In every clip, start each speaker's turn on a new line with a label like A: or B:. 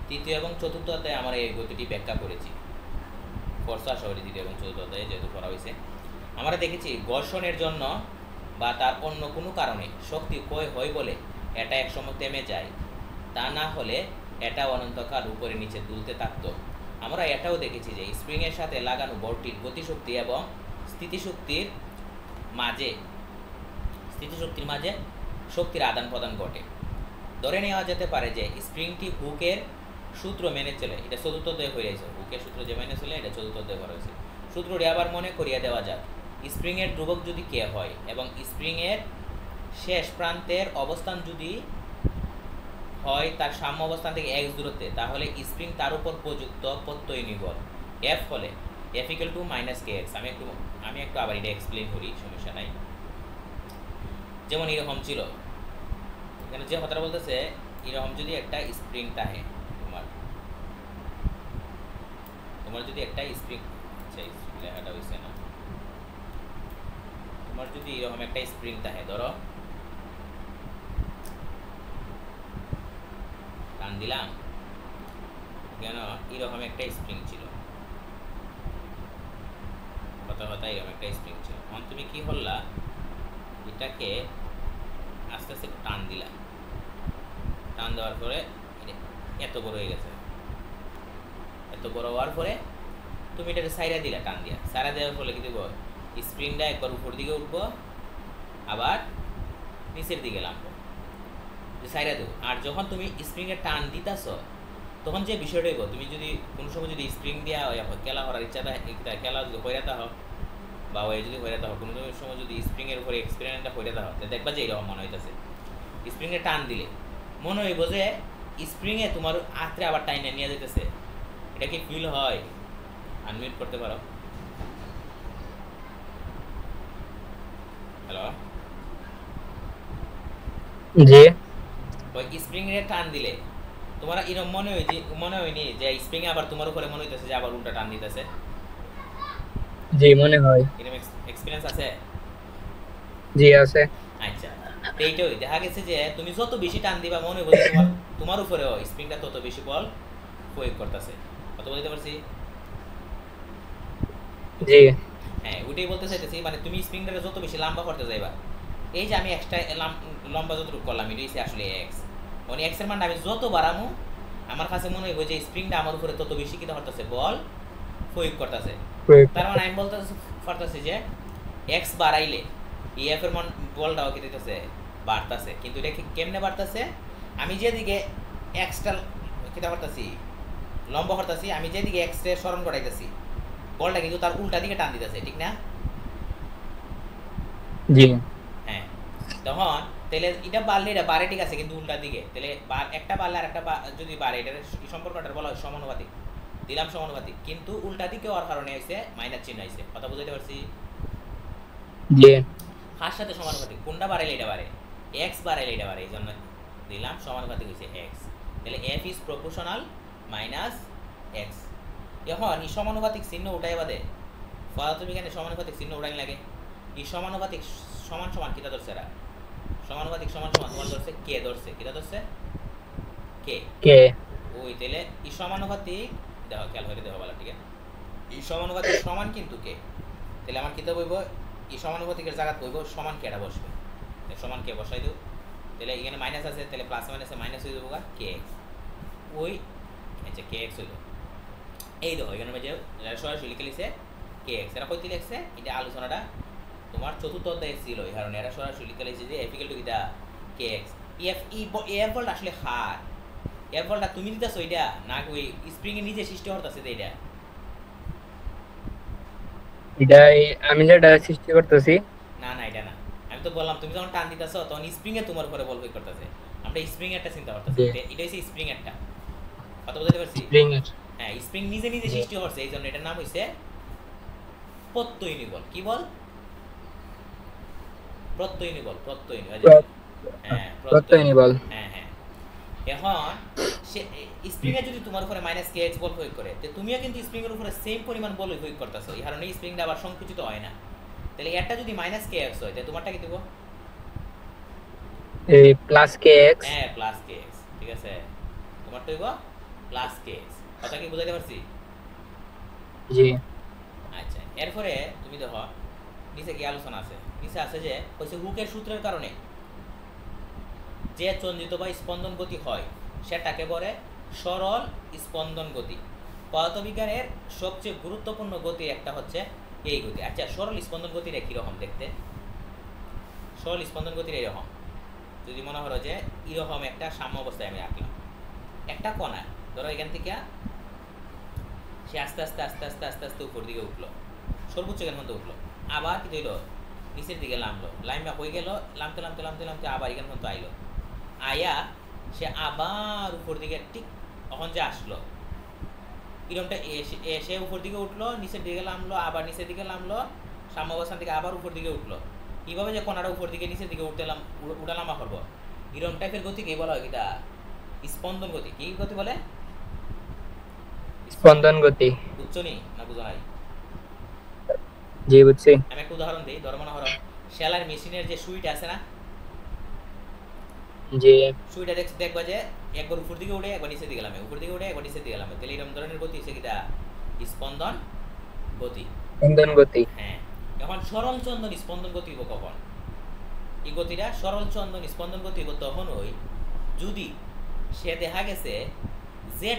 A: তৃতীয় এবং চতুর্থ অধ্যায়ে আমরা এই গতিটি ব্যাখ্যা করেছি। ফোর্স আশা করি তৃতীয় এবং চতুর্থ অধ্যায়ে যেহেতু পড়া হয়েছে। আমরা দেখেছি ঘর্ষণের জন্য বা তার অন্য কোনো কারণে শক্তি ক্ষয় হয় বলে এটা একসময় থেমে যায়, তা না হলে এটা অনন্তকাল উপরে নিচে দুলতে থাকত। আমরা এটাও দেখেছি যে স্প্রিংয়ের সাথে লাগানো বলটির গতিশক্তি এবং স্থিতিশক্তির মাঝে শক্তির আদান প্রদান ঘটে। ধরে নেওয়া যেতে পারে যে স্প্রিংটি হুকের সূত্র মেনে চলে। এটা চতুর্থ অধ্যায়ে হয়ে গেছে, হুকের সূত্র যে মেনে চলে এটা চতুর্থ অধ্যায়ে করা হয়েছে। সূত্রটি আবার মনে করিয়ে দেওয়া যাক। স্প্রিংয়ের ধ্রুবক যদি কে হয় এবং স্প্রিংয়ের শেষ প্রান্তের অবস্থান যদি হয় তার সাম্য অবস্থান থেকে x দূরত্বে, তাহলে স্প্রিং তার উপর প্রযুক্ত প্রত্যয়নী বল F হলে F = -kx। আমি একটু আবার এটা এক্সপ্লেইন করি, সমস্যা নাই। যেমন এরকম ছিল, এখানে যে কথাটা বলতেছে, এরকম যদি একটা স্প্রিং থাকে, তোমার যদি একটা স্প্রিং, আচ্ছা লেখাটা হইছে না, তোমার যদি এরকম একটা স্প্রিং থাকে, ধরো টান দিলাম, কেন এরকম একটা স্প্রিং ছিল, কথা এরকম একটা স্প্রিং ছিল। এখন তুমি কি করলা, এটাকে আস্তে আস্তে টান দিলা, টান দেওয়ার পরে এত বড় হয়ে গেছে। এত বড় হওয়ার পরে তুমি এটাকে সাইরা দিলা, টান দিয়া সাইরা দেওয়ার ফলে কি দেবো, স্প্রিংটা একবার উপর দিকে উঠবো, আবার নিচের দিকে নামবো, সাইরা দেবো। আর যখন তুমি স্প্রিংয়ে টান দিতেছ, তখন যে বিষয়টা হইব, তুমি যদি কোনো সময় যদি স্প্রিং দিয়া খেলা করার ইচ্ছাটা খেলা যদি হইরাতে হোক বা ওই যদি হইরাতে হোক, কোনো সময় যদি স্প্রিংয়ের উপরে এক্সপেরিমেন্টটা হইরাতে হোক, দেখবা যে এরকম মনে হইতেছে। স্প্রিংয়ে টান দিলে মনে হইব যে স্প্রিংয়ে তোমার আত্রে আবার টাইনে নিয়ে যেতেছে। এটা কি ফিল হয়? আনমিউট করতে পারো। হ্যালো,
B: জি।
A: ওই স্প্রিংয়ে টান দিলে তোমার এরকম মনে হয়নি যে স্প্রিংয়ে আবার তোমার উপরে মনে হইতেছে যে আবার উল্টা টান দিতেছে?
B: জি মনে হয়।
A: এরকম এক্সপেরিয়েন্স আছে?
B: জি আছে।
A: আচ্ছা, তো এইটাই দেখা গেছে যে তুমি যত বেশি টান দিবা, মনে হবে যে তোমার উপরেও স্প্রিংটা তত বেশি বল প্রয়োগ করতেছে। কথা বলতে পারছি?
B: জি।
A: হ্যাঁ, ওইটাই বলতে চাইতেছি, মানে তুমি স্প্রিংটাকে যত বেশি লম্বা করতে যাইবা, এই যে আমি এক্সট্রা লম্বা যতটুকু করলাম, এটা হচ্ছে আসলে এক্স, মানে এক্স এর মানটা আমি যত বাড়ামু, আমার কাছে মনে হইব যে স্প্রিংটা আমার উপরে তত বেশি কি করতেছে, বল প্রয়োগ করতেছে। তার মানে আমি বলতে পারতেছি যে এক্স বাড়াইলে এফ এর মান বলটাও কি দিতেছে, বাড়তেছে। কিন্তু এটা কেমনে বাড়তেছে, আমি যেদিকে এক্সটা কিটা করতেছি, লম্বা করতেছি, আমি যেদিকে এক্স এর স্মরণ করাইতেছি, বলটা কিন্তু তার উল্টা দিকে টান দিতেছে, ঠিক না?
B: জি।
A: হ্যাঁ, তখন তাহলে এটা বাড়লে এটা বাড়ে, ঠিক আছে, কিন্তু উল্টা দিকে, তাহলে একটা বাড়লে আর একটা যদি বাড়ে, এটার সম্পর্কটা বলা হয় সমানুপাতিক। দিলাম সমানুপাতিক, কিন্তু উল্টা দিকে হওয়ার কারণে হয়েছে মাইনাস চিহ্ন হয়েছে। কথা বুঝতে পারছি?
B: জি।
A: কার সাথে সমানুপাতিক? কোনটা বাড়াইলে এটা বাড়ে, এক্স বাড়াইলে এটা বাড়ে, এই জন্য দিলাম সমানুপাতিক হয়েছে এক্স। তাহলে F is proportional minus x. এখন এই সমানুপাতিক চিহ্ন উঠাই বাদে তুমি এখানে সমানুপাতিক চিহ্ন উঠাই লাগে, এই সমানুপাতিক সমান সমান কিটা ধরছে এরা, সমানুপাতিক সমান সমান তোমার ধরছে কে, ধরছে কিটা ধরছে কে
B: কে।
A: ওই তাহলে এই সমানুপাতিক দেখো, খেয়াল করে দেখো বলা, ঠিক আছে, এই সমানুপাতিক সমান কিন্তু কে, তাহলে আমার কিতা বইব, এই সমানুপাতিকের জায়গা কইব সমান কেটা বসবে, সমান কে বসাই দেব। তাহলে এখানে মাইনাস আছে, তাহলে প্লাস মাইনাসে মাইনাস হয়ে যাবো কে এক্স, ওই আচ্ছা কে এক্স হইল। এই দেখো এখানে যে সরাসরি লিখে লিখছে কে এক্স, এরা কইতে লিখছে, এটা আলোচনাটা তোমার চতুর্থ অধ্যায়ে ছিল, এই কারণে এরা সরাসরি লিখে লিখছে যে এফ ইকুয়াল টু কিটা কে এক্স। এফ বলটা আসলে হার, এফ বলটা তুমি দিতেছো এটা না ওই স্প্রিং এর নিচে সৃষ্টি করতেছে এটা?
B: এটাই আমি যেটা সৃষ্টি করতেছি।
A: না না, এটা না, আমি তো বললাম তুমি যখন টান দিতেছো তখন স্প্রিং এ তোমার উপরে বল প্রয়োগ করতেছে, আমরা স্প্রিং এরটা চিন্তা করতেছি, এটা হচ্ছে স্প্রিং এরটা। কথা বুঝতে পারছি?
B: স্প্রিং এর।
A: হ্যাঁ, স্প্রিং নিজে নিজে সৃষ্টি করছে, এই জন্য এটার নাম হইছে প্রত্যয়নী বল। কি বল? প্রত্যয়নী বল। হ্যাঁ,
B: প্রত্যয়নী বল।
A: হ্যাঁ হ্যাঁ। এখন সে স্প্রিং এ যদি তোমার উপরে মাইনাস কে এক্স বল প্রয়োগ করে, তো তুমিও কিন্তু স্প্রিং এর উপরে সেম পরিমাণ বল প্রয়োগ করতেছো, এই কারণে স্প্রিংটা আবার সংকুচিত হয় না। তাহলে এটা যদি মাইনাস কে এক্স হয়, তাহলে তোমারটা কি দেবো?
B: এই প্লাস কে এক্স।
A: হ্যাঁ, প্লাস কে এক্স, ঠিক আছে, তোমার তো দেবো প্লাস কেস। কথা কি বুঝাইতে পারছি?
B: জি
A: আচ্ছা, এরপরে তুমি দেখো নিচে কি আলোচনা আছে। নিচে আছে যে হচ্ছে হুকের সূত্রের কারণে যে চন্দ্রিত বা স্পন্দন গতি হয় সেটাকে বলে সরল স্পন্দন গতি। পদার্থবিজ্ঞানের সবচেয়ে গুরুত্বপূর্ণ গতি একটা হচ্ছে এই গতি। আচ্ছা, সরল স্পন্দন গতিটা কীরকম দেখতে? সরল স্পন্দন গতির এরকম, যদি মনে করো যে এরকম একটা সাম্য অবস্থায় আমি রাখলাম একটা কণা, ধরো এখান থেকে সে আস্তে আস্তে আস্তে আস্তে আস্তে আস্তে উপর দিকে উঠলো, সর্বোচ্চ এখান মধ্যে উঠলো, আবার কি হইলো নিচের দিকে নামলো, লাইনটা হয়ে গেল, নামতে নামতে নামতে নামতে আবার এখান মধ্যে আইলো, আয়া সে আবার উপর দিকে ঠিক তখন যে আসলো এরকমটা এসে উপর দিকে উঠলো, নিচের দিকে নামলো, আবার নিচের দিকে নামলো, সাম্য অবস্থান থেকে আবার উপর দিকে উঠলো। এইভাবে যে কণাটা উপর দিকে নিচের দিকে উঠানামা করবো, এরকম টাইপের গতিকে বলা হয় কিটা স্পন্দন গতি। কি গতি বলে?
B: স্পন্দন গতি।
A: বুঝছো নি না বুঝো নাই?
B: জি বুঝছি।
A: আমি একটা উদাহরণ দিই। ধরো মনে করো সেলার মেশিনের যে সুইটা আছে না,
B: জি
A: সুইটা দেখবা যে একবার উপর দিকে উঠে একবার নিচের দিকে নামে, উপর দিকে উঠে একবার নিচের দিকে নামে, তাহলে এরকম ধরনের গতি হচ্ছে কিটা স্পন্দন গতি।
B: স্পন্দন গতি।
A: হ্যাঁ, এখন সরল চন্দন স্পন্দন গতি হইব কখন? এই গতিটা সরল চন্দন স্পন্দন গতি হইব তখনই যদি সে দেখা গেছে যে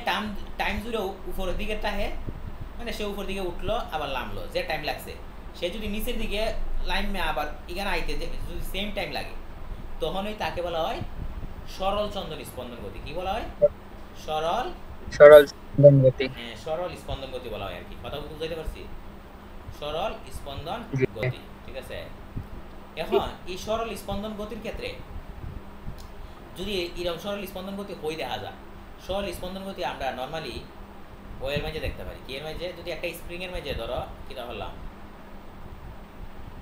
A: টাইম জুড়ে উপরের দিকে টাহে, মানে সে উপর দিকে উঠলো আবার নামলো, যে টাইম লাগছে, সে যদি নিচের দিকে লাইমে আবার এখানে আইতে যদি সেম টাইম লাগে, তখনই তাকে বলা হয় সরল চন্দন স্পন্দন গতি। কি বলা হয়? সরল
B: সরল স্পন্দন গতি।
A: হ্যাঁ, সরল স্পন্দন গতি বলা হয় আর কি। কথা বুঝতে পারছি? সরল স্পন্দন
B: জি
A: গতি, ঠিক আছে। এখন এই সরল স্পন্দন গতির ক্ষেত্রে যদি এরকম সরল স্পন্দন গতি হই দেখা যায়, সরল স্পন্দন গতি আমরা নর্মালি ওয়ের মাঝে দেখতে পারি। কি এর মাঝে? যদি একটা স্প্রিং এর মাঝে ধরো কি ধরলাম,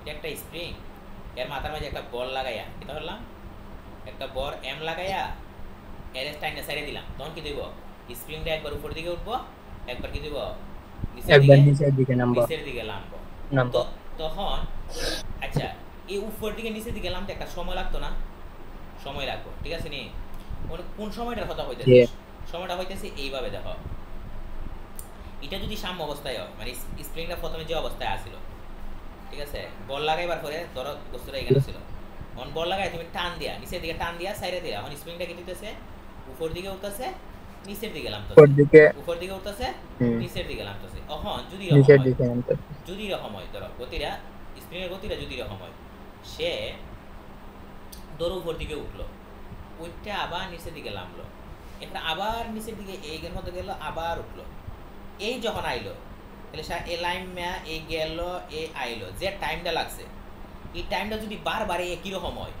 A: এটা একটা স্প্রিং, এর মাথার মাঝে একটা বল লাগাইয়া কি ধরলাম, একটা বর এম লাগাইয়া এর টাইনে সাইডে দিলাম, তখন কি দিব? স্প্রিংটা একবার উপর দিকে উঠবো, একবার কি দিব
B: একবার নিচের দিকে নামবো।
A: নিচের দিকে নামবো। তো তখন আচ্ছা, এই উপর দিকে নিচের দিকে নামতে একটা সময় লাগতো না? সময় লাগবে, ঠিক আছে নি? কোন সময়টার কথা হইতেছে? সময়টা হইতেছে এইভাবে দেখো, এটা যদি সাম্য অবস্থায় হয়, মানে স্প্রিংটা প্রথমে যে অবস্থায় আসছিল, ঠিক আছে, বল লাগাইবার পরে ধরো বস্তুটা এখানে ছিল, এখন বল লাগাই তুমি টান দিয়া নিচের দিকে টান দিয়া সাইডে দিয়া, এখন স্প্রিংটা কি দিতেছে? উপর দিকে উঠতেছে, নিচের দিকে নামতেছে, উপর দিকে উঠতেছে, নিচের দিকে নামতেছে। এখন যদি যদি এরকম হয়, ধরো গতিটা স্প্রিং এর গতিটা যদি এরকম হয়, সে ধরো উপর দিকে উঠলো, ওইটা আবার নিচের দিকে নামলো, এটা আবার নিচের দিকে এইগের মধ্যে গেল, আবার উঠলো, এই যখন আইলো, তাহলে এই লাইন এই গেল, এই আইলো, যে টাইমটা লাগছে, এই টাইমটা যদি বারবার একই রকম হয়,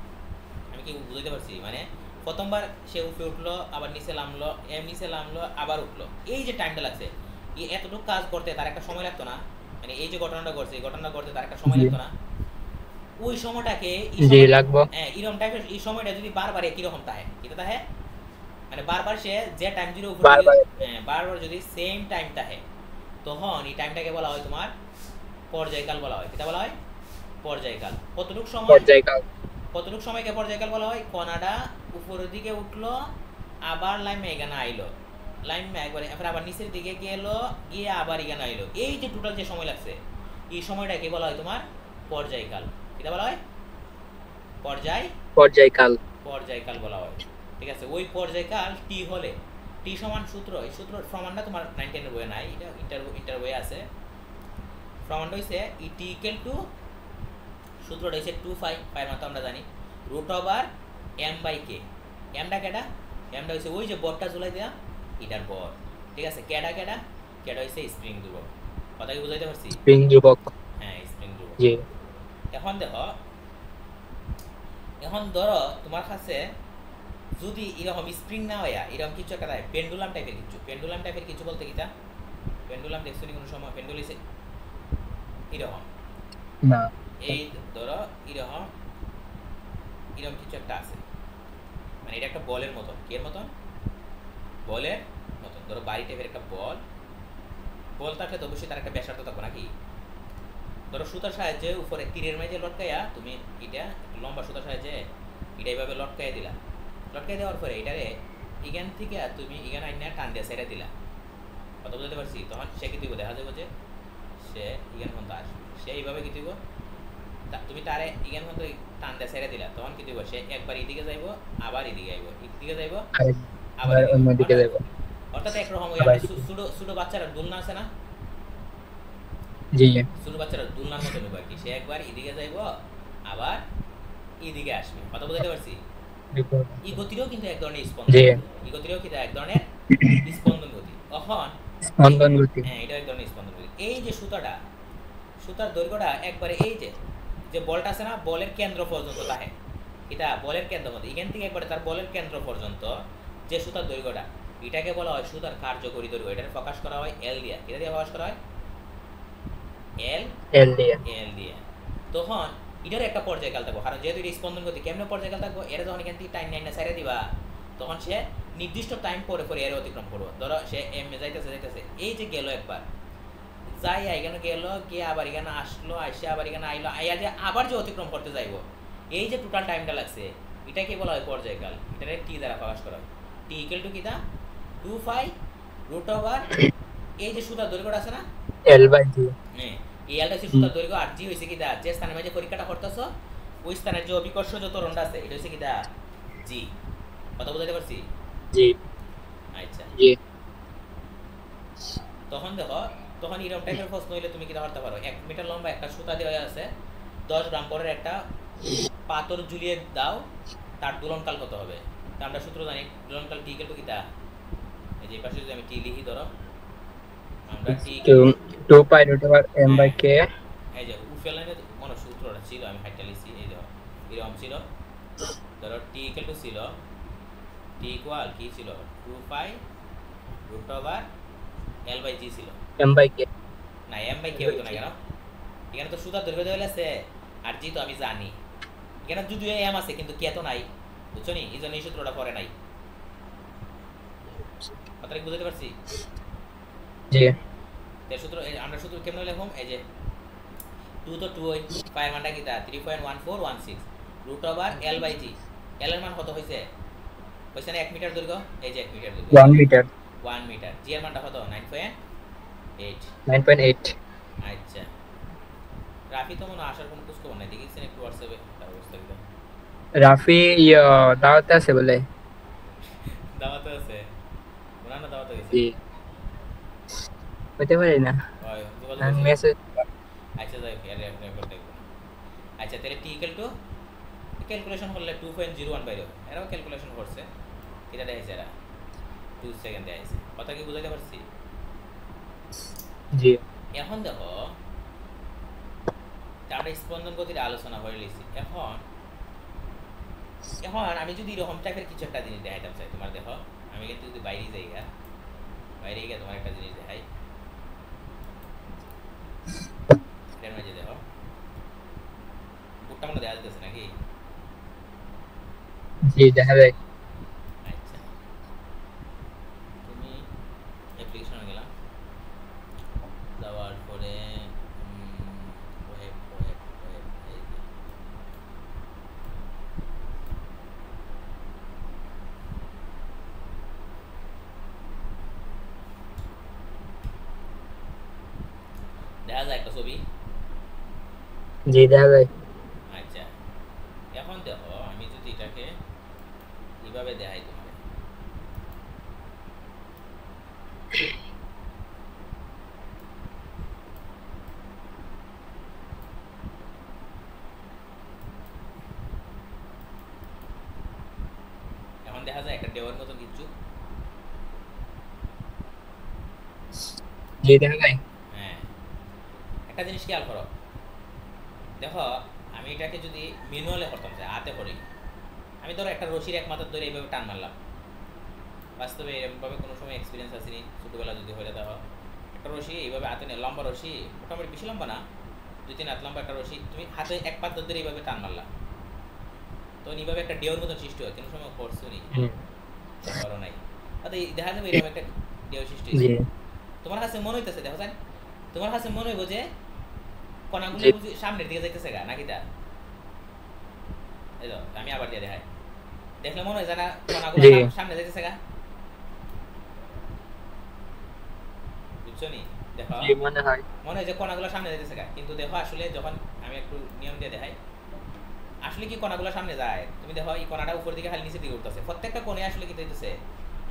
A: আমি কি বুঝতে পারছি? মানে প্রথমবার সে উপরে উঠলো, আবার নিচে নামলো, নিচে নামলো, আবার উঠলো, এই যে টাইমটা লাগছে, এই এতটুকু কাজ করতে তার একটা সময় লাগতো না? মানে এই যে ঘটনাটা ঘটছে, এই ঘটনাটা করতে তার একটা সময় লাগতো না? ওই সময়টাকে হ্যাঁ এরকম টাইপের, এই সময়টা যদি বারবার একই রকম থাকে, এটা থাকে মানে বারবার সে যে টাইম জুড়ে উপর হ্যাঁ বারবার যদি সেম টাইম থাকে, তখন এই টাইমটাকে বলা হয় তোমার পর্যায়কাল বলা হয়। এটা বলা হয় পর্যায়কাল। কতটুকু সময়? কতটুকু সময়কে পর্যায়কাল বলা হয়? কণাটা উপরের দিকে উঠলো, আবার লাইমে এখানে আইলো, লাইমে একবার আবার নিচের দিকে গেলো, গিয়ে আবার এখানে আইলো, এই যে টোটাল যে সময় লাগছে, এই সময়টাকে বলা হয় তোমার পর্যায়কাল। এটা বলা হয় পর্যায়কাল বলা হয়, ঠিক আছে। ওই পর্যায়কাল টি হলে, টি সমান সূত্র, এই সূত্র প্রমাণটা তোমার 9 10 এর বইয়ে নাই, এটা ইন্টার বইয়ে আছে। প্রমাণটা হইছে ইটি ইকুয়াল টু, সূত্রটা হইছে 2 পাই, পাইয়ের মান তো আমরা জানি, √m/k। এমটা কেডা? এমটা হইছে ওই যে বলটা ঝুলাই দেয়া, এটার বল, ঠিক আছে। কেডা হইছে স্প্রিং ধ্রুবক। কথা কি বুঝাইতে পারছি?
B: স্প্রিং ধ্রুবক,
A: হ্যাঁ স্প্রিং ধ্রুবক।
B: জি।
A: এখন দেখো, এখন ধরো তোমার কাছে যদি এরকম স্প্রিং না হইয়া এরকম কিছু একটা পেন্ডুলাম টাইপের কিছু বলতে কিটা? পেন্ডুলাম দেখছো নি কোনো সময়? পেন্ডুল হইছে এরকম
B: না,
A: এই ধরো এরকম কিছু একটা আছে, মানে এটা একটা বলের মতন। কি এর মতন? বলের মতন। ধরো বাড়ি টাইপের একটা বল থাকলে তো অবশ্যই তার একটা ব্যাসার্ধ থাকবে নাকি? ধরো সুতার সাহায্যে উপরে তীরের মাঝে লটকাইয়া তুমি এটা লম্বা সুতার সাহায্যে এটা এইভাবে লটকাইয়া দিলা, লটকাই দেওয়ার পরে এটারে এখান থেকে তুমি এখানে আইনা টান দিয়ে ছেড়ে দিলা, কথা বুঝতে পারছি? তখন সে কি দিব দেখা যাবে যে সে এখান পর্যন্ত আসবে, সে এইভাবে কি দিব, তুমি তারে এখান পর্যন্ত টান দিয়ে ছেড়ে দিলা, তখন কি দিব, সে একবার এদিকে যাইব, আবার এদিকে আইব, এদিকে যাইব, আবার
B: আবার
A: এদিকে,
B: অন্যদিকে
A: অর্থাৎ
B: যাব
A: অর্থাৎ একরকম ওই
B: আবার
A: আমরা
B: এদিকে।
A: ছোটো ছোটো বাচ্চারা দোলনা আছে না,
B: জি
A: ছোটো বাচ্চারা দোলনার মতো নেব আর কি, সে একবার এদিকে যাইব, আবার এদিকে আসবে, কথা বুঝতে পারছি? ই গতিরও কিন্তু এক ধরনের স্পন্দন
B: জি
A: গতি, ই গতিরও কিন্তু এক ধরনের স্পন্দন গতি। তখন
B: স্পন্দন গতি।
A: হ্যাঁ, এটা এক ধরনের স্পন্দন গতি। এই যে সুতাটা, সুতার দৈর্ঘ্যটা একবারে এই যে যে বলটা আছে না, বলের কেন্দ্র পর্যন্ত থাকে, এটা বলের কেন্দ্র মধ্যে এখান থেকে একবারে তার বলের কেন্দ্র পর্যন্ত যে সুতার দৈর্ঘ্যটা, এটাকে বলা হয় সুতার কার্যকরী দৈর্ঘ্য। এটাকে প্রকাশ করা হয় এল দিয়ে। এটা দিয়ে প্রকাশ করা হয় এল,
B: এল দিয়ে।
A: এল দিয়ে। তখন এটার একটা পর্যায়কাল থাকবো, কারণ যেহেতু এটা স্পন্দন গতি, কেমনে পর্যায়কাল থাকবো, এরা যখন এখান থেকে টাইম নাইনে ছাড়িয়ে দিবা, তখন সে নির্দিষ্ট টাইম পরে পরে এর অতিক্রম করবো। ধরো সে এম এ যাইতেছে যাইতেছে, এই যে গেল একবার, যাই এখানে গেল, গিয়ে আবার এখানে আসলো, আসে আবার এখানে আইলো, আইয়া যে আবার যে অতিক্রম করতে যাইব, এই যে টোটাল টাইমটা লাগছে, এটাকে বলা হয় পর্যায়কাল। এটাকে টি দ্বারা প্রকাশ করা হয়। টি ইকুয়াল টু কিটা 2 পাই √ এই যে সুতার দৈর্ঘ্যটা আছে না,
B: এল বাই জি।
A: হ্যাঁ, এই এলটা হচ্ছে সুতার দৈর্ঘ্য, আর জি হয়েছে কিটা যে স্থানে মাঝে পরীক্ষাটা করতেছো ওই স্থানের যে অভিকর্ষ যে ত্বরণটা আছে, এটা হচ্ছে কিটা জি। কথা বুঝাইতে পারছি?
B: জি
A: আচ্ছা,
B: জি।
A: তখন দেখো, তখন এরকম টাইপের প্রশ্ন হইলে তুমি কিটা করতে পারো, 1 মিটার লম্বা একটা সুতা দেওয়া আছে, 10 গ্রাম পরের একটা পাথর ঝুলিয়ে দাও, তার দোলনকাল কত হবে? তা আমরা সূত্র জানি, দোলনকাল টি ইকুয়াল টু কিটা, এই যে পাশে যদি আমি টি লিখি, ধরো আমরা T equal to,
B: 2 pi root over M by
A: হ্যাঁ,
B: কে।
A: এই যে উপরের লাইনে মনে সূত্রটা ছিল, আমি হাইটা লিখছি, এই দেখো এরকম ছিল। ধরো টি ইকুয়াল টু ছিল, টি ইকুয়াল কি ছিল, 2 পাই √ এল বাই জি ছিল
B: এম বাই কে।
A: না, এম বাই কে হইতো না কেন, এখানে তো সুতার দৈর্ঘ্য দেওয়া আছে, আর জি তো আমি জানি, এখানে যদিও এম আছে কিন্তু কে তো নাই, বুঝছো নি, এই জন্য এই সূত্রটা পরে নাই। কথাটা কি বুঝতে পারছি?
B: জি
A: সূত্র আমরা সূত্র কেমন লিখুম, এই যে 2 তো 2 হই, 5 মানটা কিটা 3.1416 √ এল বাই জি। এল এর মান কত হয়েছে, হয়েছে না 1 মিটার দৈর্ঘ্য, এই যে 1 মিটার দৈর্ঘ্য,
B: 1 মিটার।
A: 1 মিটার। জি এর মানটা কত, 9.8।
B: 9.8।
A: আচ্ছা, রাফি তো মনে হয় আসার কোনো খোঁজ খবর নাই, দেখিছেন একটু হোয়াটসঅ্যাপে তার অবস্থা কি?
B: রাফি দাওয়াতে আছে বলে।
A: দাওয়াতে আছে, ওনার না দাওয়াতে গেছে,
B: জি হতে পারে না।
A: হয় যোগাযোগ করছে।
B: মেসেজ।
A: আচ্ছা যাই হোক, এর রেকর্ড দেখব। আচ্ছা তাহলে টি ইকুয়াল টু, ক্যালকুলেশন করলে 2.01 বাইরে, এরাও ক্যালকুলেশন করছে, এটা দেখাইছে এরা 2 সেকেন্ড দেখাইছে। কথা কি বুঝাইতে পারছি?
B: জি
A: এখন দেখো, আমরা স্পন্দন গতির আলোচনা করে লিখছি। এখন এখন আমি যদি এরকম টাইপের কিছু একটা জিনিস দেখাইতাম চাই তোমার, দেখো আমি কিন্তু যদি বাইরে যাই, বাইরে গিয়ে তোমার একটা জিনিস দেখাই, এটার মাঝে দেখো বুকটা মনে দেখা যেতেছে নাকি?
B: জি দেখা যায়।
A: আচ্ছা, তুমি অ্যাপ্লিকেশনে গেলাম, যাওয়ার পরে ওয়েব ওয়েব ওয়েব, এই যে দেখা যায় একটা ছবি।
B: জি দেখা যায়।
A: আচ্ছা, এখন দেখো আমি যদি এটাকে এইভাবে দেখাই তোমার, এখন দেখা যায় একটা দেওয়ার মতন কিছু।
B: জি দেখা যায়।
A: হ্যাঁ, একটা জিনিস খেয়াল করো, দেখো আমি এটাকে যদি ম্যানুয়ালে করতাম, হাতে করি, আমি ধরো একটা রশির এক মাথার ধরে এইভাবে টান মারলাম, বাস্তবে এরকমভাবে কোনো সময় এক্সপিরিয়েন্স আসেনি, ছোটোবেলা যদি হয়ে দেওয়া, একটা রশি এইভাবে হাতে নিয়ে, লম্বা রশি, মোটামুটি বেশি লম্বা না, 2-3 হাত লম্বা একটা রশি, তুমি হাতে এক পাত্র ধরে এইভাবে টান মারলা, তো এইভাবে একটা ডেওর মতন সৃষ্টি হয়, কোনো সময় করছো নি, করো নাই, দেখা যাবে এরকম একটা ডেও সৃষ্টি হয়েছে।
B: জি
A: তোমার কাছে মনে হইতেছে, দেখো যান, তোমার কাছে মনে হইব যে কণাগুলো বুঝি সামনের দিকে যাইতেছে গা নাকি, তা এই আমি আবার দিয়ে দেখাই, দেখলে মনে হয় জানা কণাগুলো
B: জি
A: সামনে যাইতেছে গা, বুঝছো নি? দেখো
B: জি মনে হয়।
A: মনে হয় যে কণাগুলো সামনে যাইতেছে গা, কিন্তু দেখো আসলে যখন আমি একটু নিয়ম দিয়ে দেখাই আসলে কি কণাগুলো সামনে যায়। তুমি দেখো এই কণাটা উপর দিকে খালি নিচের দিকে উঠতেছে, প্রত্যেকটা কোণে আসলে কি হইতেছে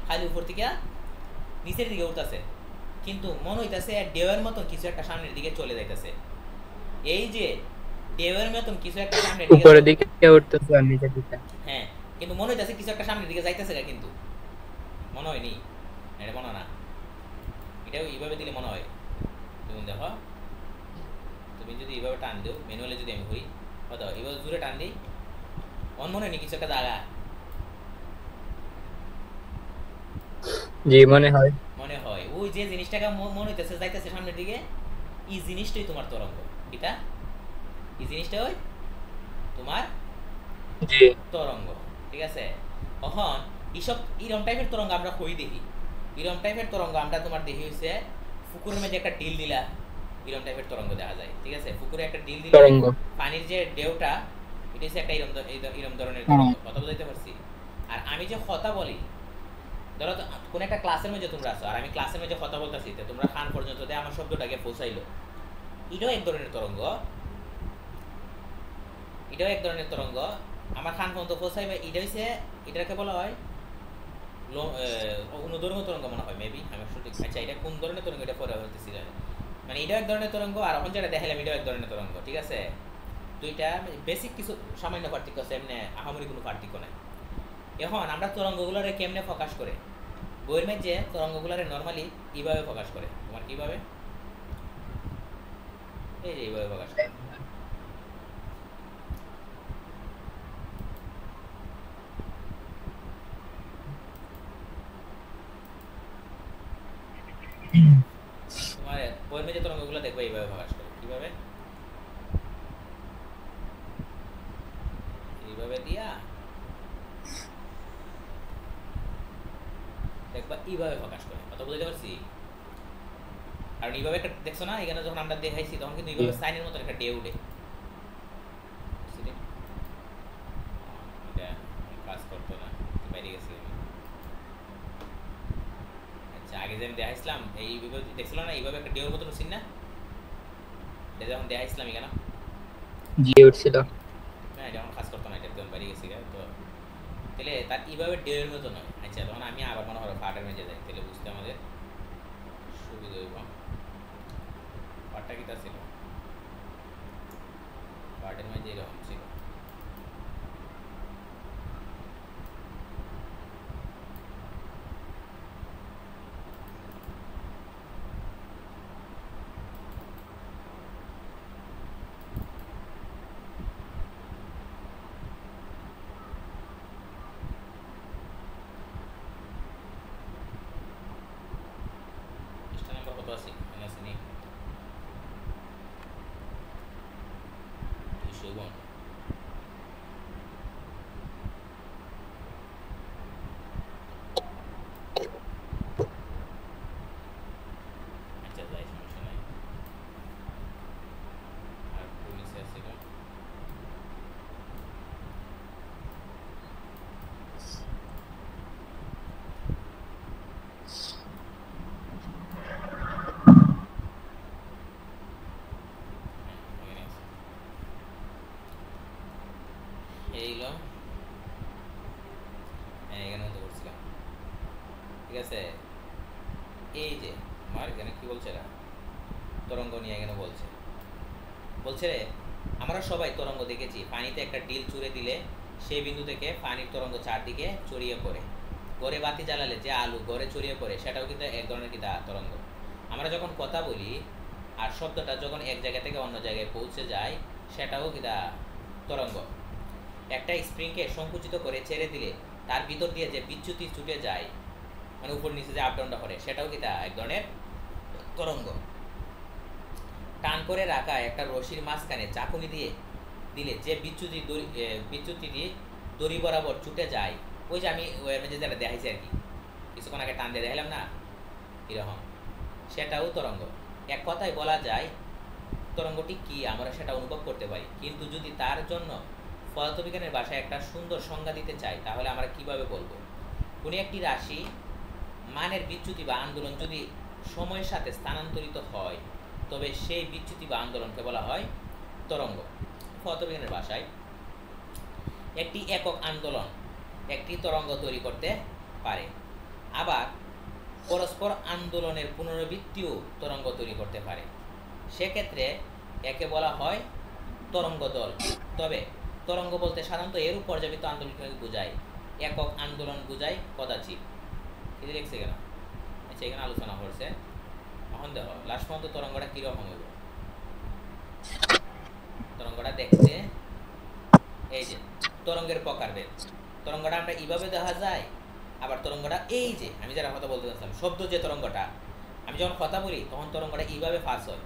A: খালি উপর থেকে নিচের দিকে উঠতেছে, কিন্তু মনে হইতেছে ঢেউয়ের মতন কিছু একটা সামনের দিকে চলে যাইতেছে। এই যে ঢেউয়ের মতন কিছু একটা সামনের দিকে
B: উপরের দিকে উঠতেছে আর নিচের দিকে।
A: হ্যাঁ, কিন্তু মনে হইতেছে কিছু একটা সামনের দিকে যাইতেছে গা, কিন্তু মনে হয়নি, এটা মনে হয় না। এটাও এইভাবে দিলে মনে হয়। তুমি দেখো, তুমি যদি এইভাবে টান দিও ম্যানুয়ালি, যদি আমি হই হয়তো এইভাবে জুড়ে টান দিই, মন মনে হয়নি কিছু একটা জায়গা
B: জি মনে হয়।
A: মনে হয়। ওই যে জিনিসটাকে মনে হইতেছে যাইতেছে সামনের দিকে, এই জিনিসটাই তোমার তরঙ্গ। এটা এই জিনিসটা ওই তোমার
B: জি
A: তরঙ্গ, ঠিক আছে? তখন এইসব ইরম টাইপের তরঙ্গ আমরা কই দেখি, ইরম টাইপের তরঙ্গ আমরা তোমার দেখি হচ্ছে পুকুরের মধ্যে একটা ডিল দিলা, ইরম টাইপের তরঙ্গ দেখা যায়, ঠিক আছে? পুকুরে একটা ডিল দিলে
B: তরঙ্গ।
A: পানির যে ঢেউটা এটা হচ্ছে একটা ইরম ধরনের তরঙ্গ। কথা বুঝাইতে পারছি? আর আমি যে কথা বলি, ধরো কোন একটা ক্লাসের মধ্যে তোমরা আছো আর আমি ক্লাসের মধ্যে কথা বলতেছি, তোমরা খান পর্যন্ত দিয়ে আমার শব্দটাকে পৌঁছাইলো, এটাও এক ধরনের তরঙ্গ, এটাও এক ধরনের তরঙ্গ। আমার খান পর্যন্ত পৌঁছাইবে, এটা হচ্ছে এটাকে বলা হয় অনুধর্ম তরঙ্গ মনে হয়, মেবি আমি সঠিক। আচ্ছা এটা কোন ধরনের তরঙ্গ এটা পরে হইতেছিল, মানে এটাও এক ধরনের তরঙ্গ আর এখন যেটা দেখালাম এটাও এক ধরনের তরঙ্গ, ঠিক আছে? দুইটা বেসিক কিছু সামান্য পার্থক্য আছে, এমনি আহামরি কোনো পার্থক্য নাই। এখন আমরা তরঙ্গগুলোরে কেমনে প্রকাশ করে, বইয়ের মধ্যে তরঙ্গগুলোরে নর্মালি এইভাবে প্রকাশ করে। তোমার কিভাবে? এই যে এইভাবে প্রকাশ করে। তোমার বইয়ের মধ্যে তরঙ্গগুলো দেখবে এইভাবে প্রকাশ করে। কিভাবে? এইভাবে দিয়া দেখবা এইভাবে প্রকাশ করে। কথা বুঝতে পারছি? আর এইভাবে একটা দেখছো না, এখানে যখন আমরা দেখাইছি তখন কিন্তু
B: জি
A: এইভাবে সাইনের মতো একটা ডে উঠে, এটা কাজ করতো না, বাইরে গেছি আমি। আচ্ছা আগে যে আমি দেখাইছিলাম এইভাবে দেখছিল না, এইভাবে একটা ডেউর মতন উঠছিল না, এটা যখন দেখাইছিলাম এখানে,
B: জি উঠছিল।
A: না এটা এখন কাজ করতো না, এটা যখন বাইরে গেছি তো তাহলে তার এইভাবে ডেউয়ের মতো নয়। আচ্ছা তখন আমি আবার মনে হয় পাটের মেঝে যাই, তাহলে বুঝতে আমাদের সুবিধা হইব। পাটটা কিটা ছিল, পাটের মেঝে এরকম ছিল। পৃষ্ঠা নাম্বার কত আছে মনে আছে নি? 200 আচ্ছা যাই, সমস্যা নাই। আর একটু নিচে আছে এটা। হ্যাঁ এখানে আছে, এইগুলো হ্যাঁ এখানে মতো করছিলাম, ঠিক আছে? এই যে আমার এখানে কি বলছে এরা, তরঙ্গ নিয়ে এখানে বলছে, বলছে আমরা সবাই তরঙ্গ দেখেছি, পানিতে একটা ডিল চুড়ে দিলে সেই বিন্দু থেকে পানির তরঙ্গ চারদিকে ছড়িয়ে পড়ে, ঘরে বাতি জ্বালালে যে আলো ঘরে ছড়িয়ে পড়ে সেটাও কিন্তু এক ধরনের কি তরঙ্গ। আমরা যখন কথা বলি আর শব্দটা যখন এক জায়গা থেকে অন্য জায়গায় পৌঁছে যায় সেটাও কি তরঙ্গ। একটা স্প্রিংকে সংকুচিত করে ছেড়ে দিলে তার ভিতর দিয়ে যে বিচ্যুতি ছুটে যায়, মানে উপর নিচে যে আপ ডাউনটা করে সেটাও কি এক ধরনের তরঙ্গ। টান করে রাখা একটা রশির মাঝখানে চাকুনি দিয়ে দিলে যে বিচ্যুতিটি দড়ি বরাবর ছুটে যায়, ওই যে আমি ওয়েবে যেটা দেখাইছি আর কি, কিছুক্ষণ আগে টান দিয়ে দেখালাম না এরকম, সেটাও তরঙ্গ। এক কথায় বলা যায় তরঙ্গটি কি আমরা সেটা অনুভব করতে পারি, কিন্তু যদি তার জন্য পদার্থবিজ্ঞানের ভাষায় একটা সুন্দর সংজ্ঞা দিতে চাই, তাহলে আমরা কিভাবে বলবো? কোনো একটি রাশি মানের বিচ্যুতি বা আন্দোলন যদি সময়ের সাথে স্থানান্তরিত হয়, তবে সেই বিচ্যুতি বা আন্দোলনকে বলা হয় তরঙ্গ। পদার্থবিজ্ঞানের ভাষায় একটি একক আন্দোলন একটি তরঙ্গ তৈরি করতে পারে, আবার পরস্পর আন্দোলনের পুনরাবৃত্তিও তরঙ্গ তৈরি করতে পারে। সেক্ষেত্রে একে বলা হয় তরঙ্গ দল। তবে তরঙ্গ বলতে সাধারণত এরূপ পর্যাবৃত্ত আন্দোলনকে বোঝায়, একক আন্দোলন বোঝায় কদাচিৎ। এটা লিখছে কেন? আচ্ছা, এখানে আলোচনা করছে। এখন দেখো লাস্ট পর্যন্ত তরঙ্গটা কিরকম হইব। তরঙ্গটা দেখতে এই যে তরঙ্গের প্রকারভেদ। তরঙ্গটা আমরা এইভাবে দেখা যায়, আবার তরঙ্গটা এই যে আমি যারা কথা বলতে চাচ্ছিলাম, শব্দ যে তরঙ্গটা, আমি যখন কথা বলি তখন তরঙ্গটা এইভাবে ফাঁস হয়।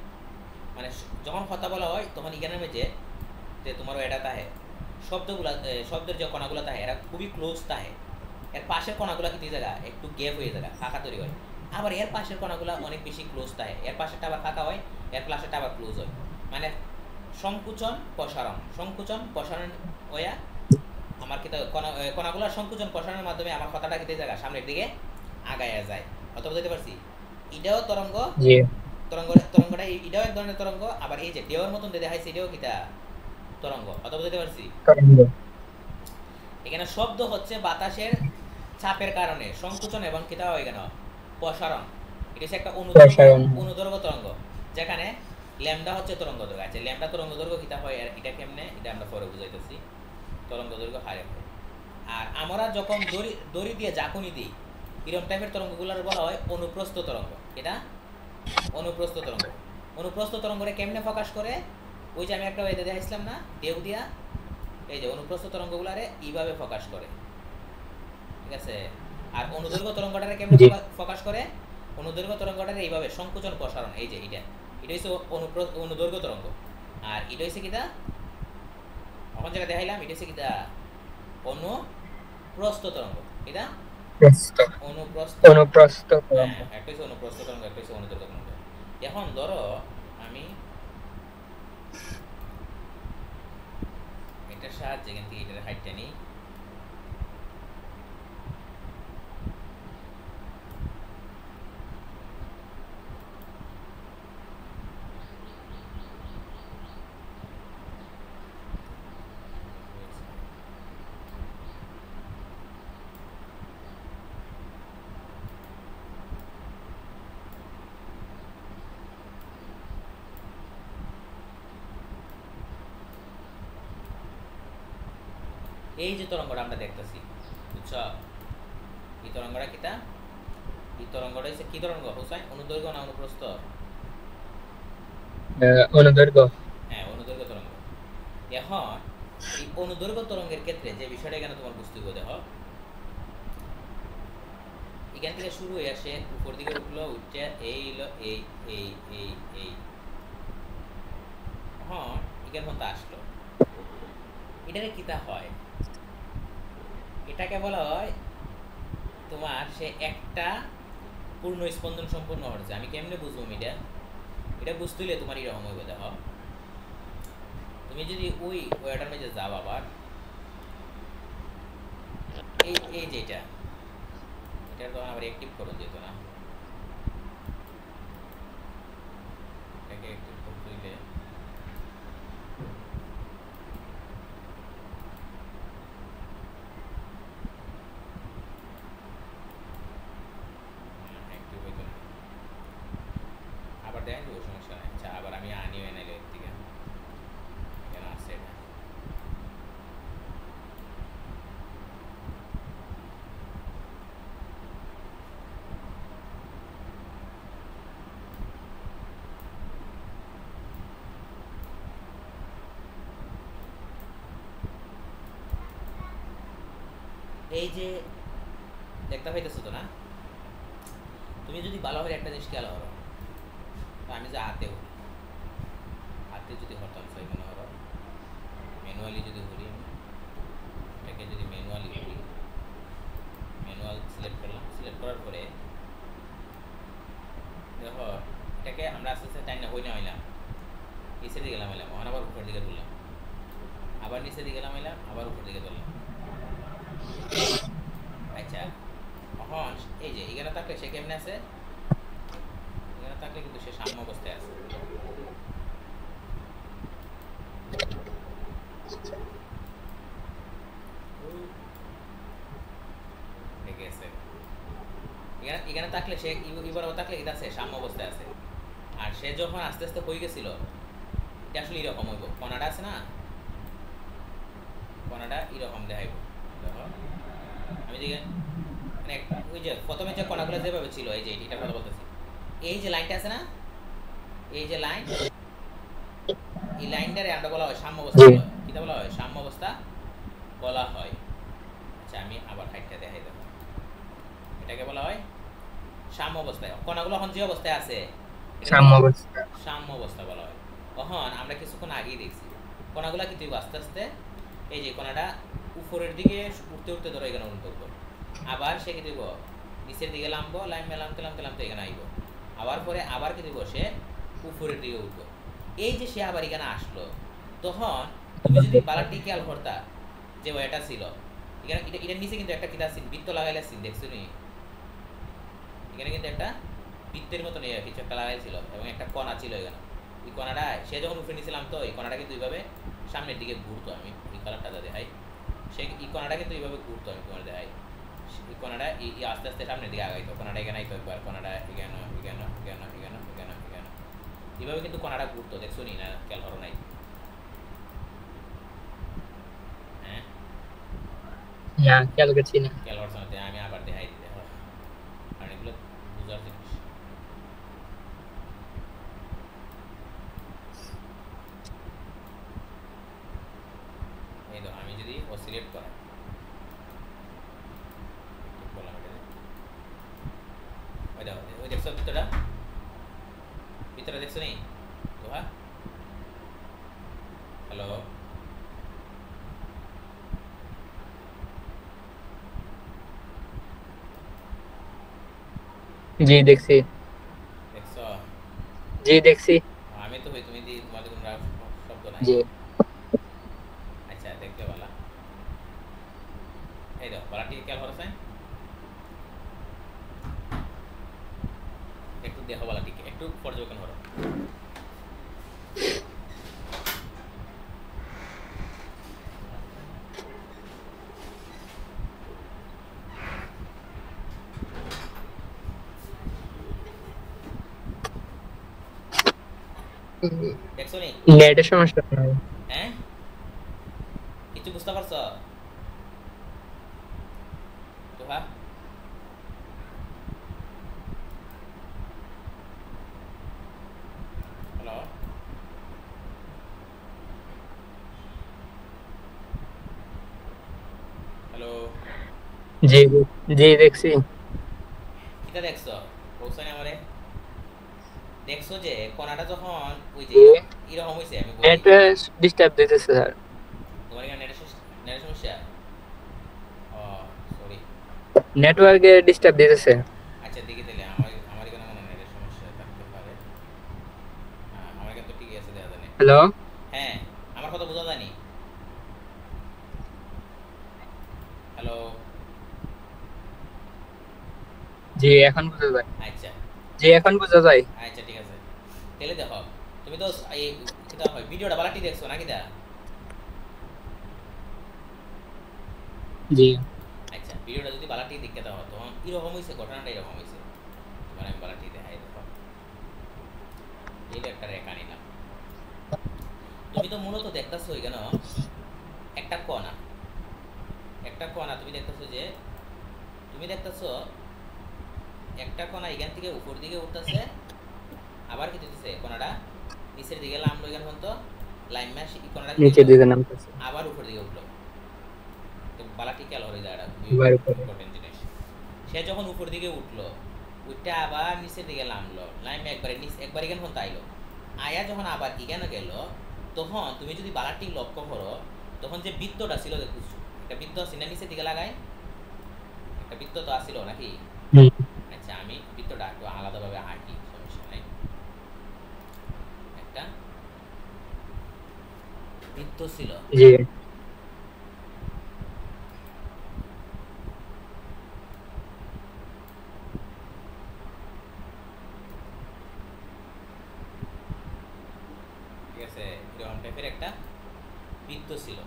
A: মানে যখন কথা বলা হয় তখন এখানের মধ্যে যে তোমারও এটা তাহে শব্দগুলা, শব্দের যে কণাগুলো তাহে এরা খুবই ক্লোজ তাহে। এর পাশের কণাগুলো কিন্তু জায়গা একটু গ্যাপ হয়ে যায়, ফাঁকা তৈরি হয়। আবার এর পাশের কণাগুলো অনেক বেশি ক্লোজ তাহে, এর পাশেরটা আবার ফাঁকা হয়, এর পাশেরটা আবার ক্লোজ হয়। মানে সংকুচন প্রসারণ, সংকুচন প্রসারণ হইয়া আমার কিন্তু কণাগুলোর সংকুচন প্রসারণের মাধ্যমে আমার কথাটা কিন্তু জায়গা সামনের দিকে আগায়া যায়। অত বুঝতে পারছি? এটাও তরঙ্গ,
B: জি
A: তরঙ্গটা এটাও এক ধরনের তরঙ্গ। আবার এই যে ঢেউয়ের মতন দেখাইছে, এটাও কিটা তরঙ্গ। অত বুঝতে পারছি?
B: তরঙ্গ।
A: এখানে শব্দ হচ্ছে বাতাসের চাপের কারণে সংকুচন এবং কিটা হয় কেন প্রসারণ। এটা হচ্ছে একটা অনুদৈর্ঘ্য তরঙ্গ, যেখানে ল্যামডা হচ্ছে তরঙ্গ দৈর্ঘ্য। আছে ল্যামডা তরঙ্গ দৈর্ঘ্য কিটা হয়, আর এটা কেমনে এটা আমরা পরে বুঝাইতেছি। তরঙ্গ দৈর্ঘ্য হারে হয়। আর আমরা যখন দড়ি দিয়ে ঝাঁকুনি দিই, এরকম টাইপের তরঙ্গগুলোর বলা হয় অনুপ্রস্থ তরঙ্গ। এটা অনুপ্রস্থ তরঙ্গ। অনুপ্রস্থ তরঙ্গরে কেমনে প্রকাশ করে? ওই যে আমি একটা ওয়েতে দেখাইছিলাম না, ঢেউ দিয়া, এই যে অনুপ্রস্থ তরঙ্গগুলারে এইভাবে প্রকাশ করে, ঠিক আছে? আর অনুদৈর্ঘ্য তরঙ্গটারে কেমনে প্রকাশ করে? অনুদৈর্ঘ্য তরঙ্গটারে এইভাবে সংকুচন প্রসারণ। এই যে এটা হচ্ছে অনুদৈর্ঘ্য তরঙ্গ। আর এটা হচ্ছে কিটা এখন যেটা দেখাইলাম, এটা হচ্ছে কিটা অনুপ্রস্থ তরঙ্গ। এটা
B: অনুপ্রস্থ তরঙ্গ।
A: একটা হচ্ছে অনুপ্রস্থ তরঙ্গ, একটা হচ্ছে অনুদৈর্ঘ্য তরঙ্গ। এখন ধরো আমি এটার সাহায্যে এখান থেকে এটার হাইটটা নিই। এই যে তরঙ্গটা আমরা দেখতেছি, বুঝছ? এই তরঙ্গটা কিটা? এই তরঙ্গটা হচ্ছে কি তরঙ্গ হোসাইন? অনুদৈর্ঘ্য না অনুপ্রস্থ?
B: অনুদৈর্ঘ্য।
A: হ্যাঁ, অনুদৈর্ঘ্য তরঙ্গ। এখন এই অনুদৈর্ঘ্য তরঙ্গের ক্ষেত্রে যে বিষয়টা এখানে তোমার বুঝতে হবে, দেখো এখান থেকে শুরু হয়ে আসে উপর দিকে উঠলো, উঠছে এই হলো এই এই এই এই, হ্যাঁ এখান মতো আসলো। এটারে কিতা হয়? এটাকে বলা হয় তোমার সে একটা পূর্ণ স্পন্দন সম্পূর্ণ হচ্ছে। আমি কেমনে বুঝবো এটা বুঝতে হলে তোমার এরকম হইবে। দেখো তুমি যদি ওই ওয়াটার মেঝে যাও, আবার এই এই যেটা এটা তখন আবার অ্যাক্টিভ করো যেত না, এটাকে অ্যাক্টিভ করতে হইলে আবার দেখেন যে সমস্যা নাই। আচ্ছা, আবার আমি আনিও এনাইলে এর থেকে কেন আসছে এটা। এই যে দেখতে পাইতেছো তো না? তুমি যদি ভালো করে একটা জিনিস খেয়াল করো, আমি যে হাতে যদি হরতাম সেই মনে করো ম্যানুয়ালি যদি ঘুরি, আমি এটাকে যদি ম্যানুয়ালি ঘুরি, ম্যানুয়াল সিলেক্ট করলাম, সিলেক্ট করার পরে দেখো এটাকে আমরা আস্তে আস্তে টাইম না হইলাম এই সাইডে গেলাম, আবার উপরের দিকে তুললাম, আবার নিচের দিকে নামাইলাম, আবার উপর দিকে ধরলাম। আচ্ছা এখন এই যে এখানে থাকলে সে কেমনে আছে, এখানে থাকলে কিন্তু সে সাম্য অবস্থায় আছে। এখানে থাকলে সে ইবার থাকলে এটা আছে সাম্য অবস্থায় আছে। আর সে যখন আস্তে আস্তে হয়ে গেছিল, এটা আসলে এরকম হইব, কণাটা আছে না, কণাটা এরকম দেখাইব। দেখো আমি যে মানে ওই যে প্রথমে যে কণাগুলো যেভাবে ছিল, এই যে এটা কথা বলতেছি, এই যে লাইনটা আছে না, এই যে লাইন, এই লাইনটারে আমরা বলা হয় সাম্য অবস্থা বলা হয়। কিটা বলা হয়? সাম্য অবস্থা বলা হয়। আচ্ছা আমি আবার হাইটটা দেখাই দেবো। এটাকে বলা হয় সাম্য অবস্থায়। কণাগুলো এখন যে অবস্থায় আছে
B: সাম্য অবস্থা,
A: সাম্য অবস্থা বলা হয়। তখন আমরা কিছুক্ষণ আগেই দেখছি কণাগুলো কিন্তু আস্তে আস্তে এই যে কণাটা উপরের দিকে উঠতে উঠতে ধরো এখানে উঠবো, আবার সে কি দিব নিচের দিকে নামবো, লাইন নামতে নামতে নামতে এখানে আইব, আবার পরে আবার কি দিব সে উপরের দিকে উঠবো। এই যে সে আবার এখানে আসলো, তখন তুমি যদি বালাটি খেয়াল করতা যে এটা ছিল এখানে, এটার নিচে কিন্তু একটা কিতা সিন বৃত্ত লাগাইলে সিন দেখছো নি, এখানে কিন্তু একটা বৃত্তের মতো নিয়ে কিছু একটা লাগাইছিল এবং একটা কণা ছিল এখানে। এই কণাটা সে যখন উপরে নিয়েছিলাম তো এই কণাটা কিন্তু এইভাবে সামনের দিকে ঘুরতো, আমি এই কালারটা দেখাই, সে এই কণাটা কিন্তু এইভাবে ঘুরতো, আমি তোমার দেখাই, এই কণাটা এই আস্তে আস্তে সামনের দিকে আগাইতো, কণাটা এখানে আইতো একবার, কণাটা এখানে এখানে এখানে এখানে এখানে এখানে এইভাবে কিন্তু কণাটা ঘুরতো, দেখছো নি না? খেয়াল করো নাই? হ্যাঁ
B: না খেয়াল করছি না।
A: খেয়াল করছো না? আমি আবার দেখাই দিতে হবে, কারণ এগুলো বুঝার জিনিস। এই তো আমি যদি অসিলেট করাই, বললাম এটা ওই দেখো, ওই দেখছো ভিতরটা, ভিতরে দেখছো নি তো? হ্যাঁ হ্যালো
B: জি দেখছি,
A: দেখছো?
B: জি দেখছি।
A: আমি তো হই, তুমি তোমাদের কোনো শব্দ নাই।
B: জি
A: আচ্ছা দেখতে বলা, এই দেখো বলাটি খেয়াল করছে, একটু দেখো বলাটি, একটু পর্যবেক্ষণ করো। দেখছো নি?
B: নেটের সমস্যা নাই।
A: হ্যাঁ কিছু বুঝতে পারছো তো? হ্যাঁ হ্যালো হ্যালো
B: জি জি দেখছি।
A: কিটা দেখছো? বলছো না আমারে? দেখছো যে কণাটা যখন ওই যে এরকম হয়েছে, আমি বলি
B: নেট ডিস্টার্ব দিতেছে স্যার।
A: তোমার এখানে নেটের সমস্যা? ও সরি।
B: নেটওয়ার্কে ডিস্টার্ব দিতেছে।
A: আচ্ছা দেখি তাহলে, আমার আমার এখানে মনে হয় নেটের সমস্যা থাকতে পারে। হ্যাঁ আমার এখানে তো ঠিকই আছে, দেখা জানি।
B: হ্যালো
A: হ্যাঁ আমার কথা বোঝা যায়নি? হ্যালো
B: জি এখন বোঝা যায়।
A: আচ্ছা
B: জি এখন বোঝা যায়।
A: আচ্ছা ঠিক আছে। তাহলে দেখো তুমি তো এই কিটা হয় ভিডিওটা বালাটি দেখছো নাকি দা?
B: জি
A: আচ্ছা ভিডিওটা যদি বালাটি দেখতে দাও তখন এরকম হয়েছে, ঘটনাটা এরকম হয়েছে। তোমার আমি বালাটি দেখাই দেখো, এই একটা রেখা নিলাম, তুমি তো মূলত দেখতেছো এখানে একটা কণা, একটা কণা তুমি দেখতেছো যে, তুমি দেখতেছো একটা কণা এখান থেকে উপর দিকে উঠতেছে, আবার কি দিতেছে কণাটা নিচের দিকে নামলো, এখানে পর্যন্ত লাইন ম্যাশ কণাটা কি
B: নিচের
A: দিলো
B: দিকে নামতেছে।
A: আবার উপর দিকে উঠলো। তো বালাটি খেয়াল হয়ে যায়, এটা
B: এবার উপরে।
A: ইম্পর্টেন্ট জিনিস। সে যখন উপর দিকে উঠলো, উঠটা আবার নিচের দিকে নামলো, লাইন একবারে নিচে একবার এখানে পর্যন্ত আইলো, আয়া যখন আবার এখানে গেল, তখন তুমি যদি বালাটি লক্ষ্য করো, তখন যে বৃত্তটা ছিল দেখছো, একটা বৃত্ত আছে না নিচের দিকে লাগায়, একটা বৃত্ত তো আসছিল নাকি?
B: হুম
A: আচ্ছা আমি বৃত্তটা একটু আলাদাভাবে আঁকি, সমস্যা নাই। একটা বৃত্ত ছিল।
B: জি
A: ঠিক আছে, এরকম টাইপের একটা বৃত্ত ছিল।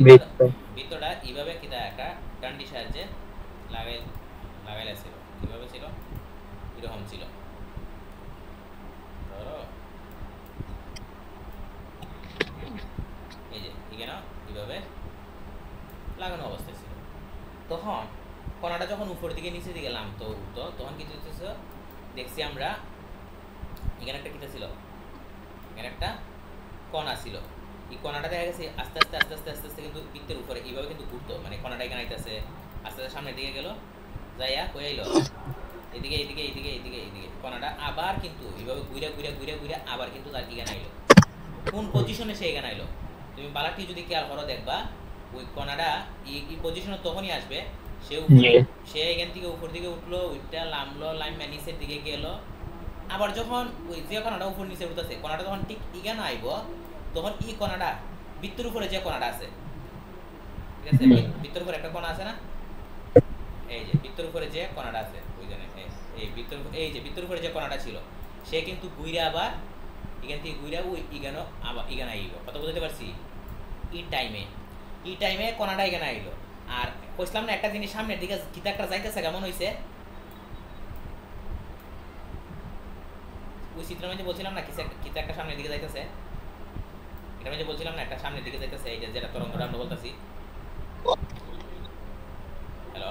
B: বৃত্ত
A: বৃত্তটা এইভাবে কিতা একটা ডান্ডির সাহায্যে লাগাই লাগাইলা ছিল। কিভাবে ছিল? এরকম ছিল। ধরো এই যে এখানে এইভাবে লাগানো অবস্থায় ছিল। তখন কণাটা যখন উপর দিকে নিচের দিকে নামতো উঠতো, তখন কি হইতেছে? দেখছি আমরা এখানে একটা কিতা ছিল, এখানে একটা কণা ছিল। এই কণাটা দেখা গেছে আস্তে আস্তে আস্তে আস্তে আস্তে আস্তে কিন্তু বৃত্তের উপরে এইভাবে কিন্তু ঘুরতো, মানে কণাটা এখানে আইতেছে, আস্তে আস্তে সামনের দিকে গেল, যাইয়া কই আইলো এদিকে এদিকে এদিকে এদিকে এদিকে, কণাটা আবার কিন্তু এইভাবে ঘুরে ঘুরে ঘুরে ঘুরে আবার কিন্তু তার এখানে আইলো। কোন পজিশনে সে এখানে আইলো তুমি বালাটি যদি খেয়াল করো দেখবা, ওই কণাটা এই পজিশনে তখনই আসবে, সে উপর
B: জি
A: সে এখান থেকে উপর দিকে উঠলো, ওইটা নামলো, লাইমা নিচের দিকে গেল। আবার যখন ওই যে কণাটা উপর নিচে উঠতেছে, কণাটা যখন ঠিক এখানে আইব, তখন এই কণাটা বৃত্তের উপরে যে কণাটা আছে, ঠিক আছে, বৃত্তের উপরে একটা কণা আছে না, এই যে বৃত্তের উপরে যে কণাটা আছে ওইখানে, এই বৃত্তের, এই যে বৃত্তের উপরে যে কণাটা ছিল, সে কিন্তু ঘুরে আবার এখান থেকে ঘুরে ওই এখানে আবার এখানে আইব। কথা বুঝতে পারছি? এই টাইমে কণাটা এখানে আইলো। আর কইছিলাম না একটা জিনিস সামনের দিকে কিতা একটা যাইতেছে, কেমন হইছে ওই চিত্রের মধ্যে বলছিলাম না, কিতা একটা সামনের দিকে যাইতেছে, এটা মধ্যে বলছিলাম না একটা সামনের দিকে যাইতেছে, এই যে যেটা তরঙ্গটা আমরা বলতাছি। হ্যালো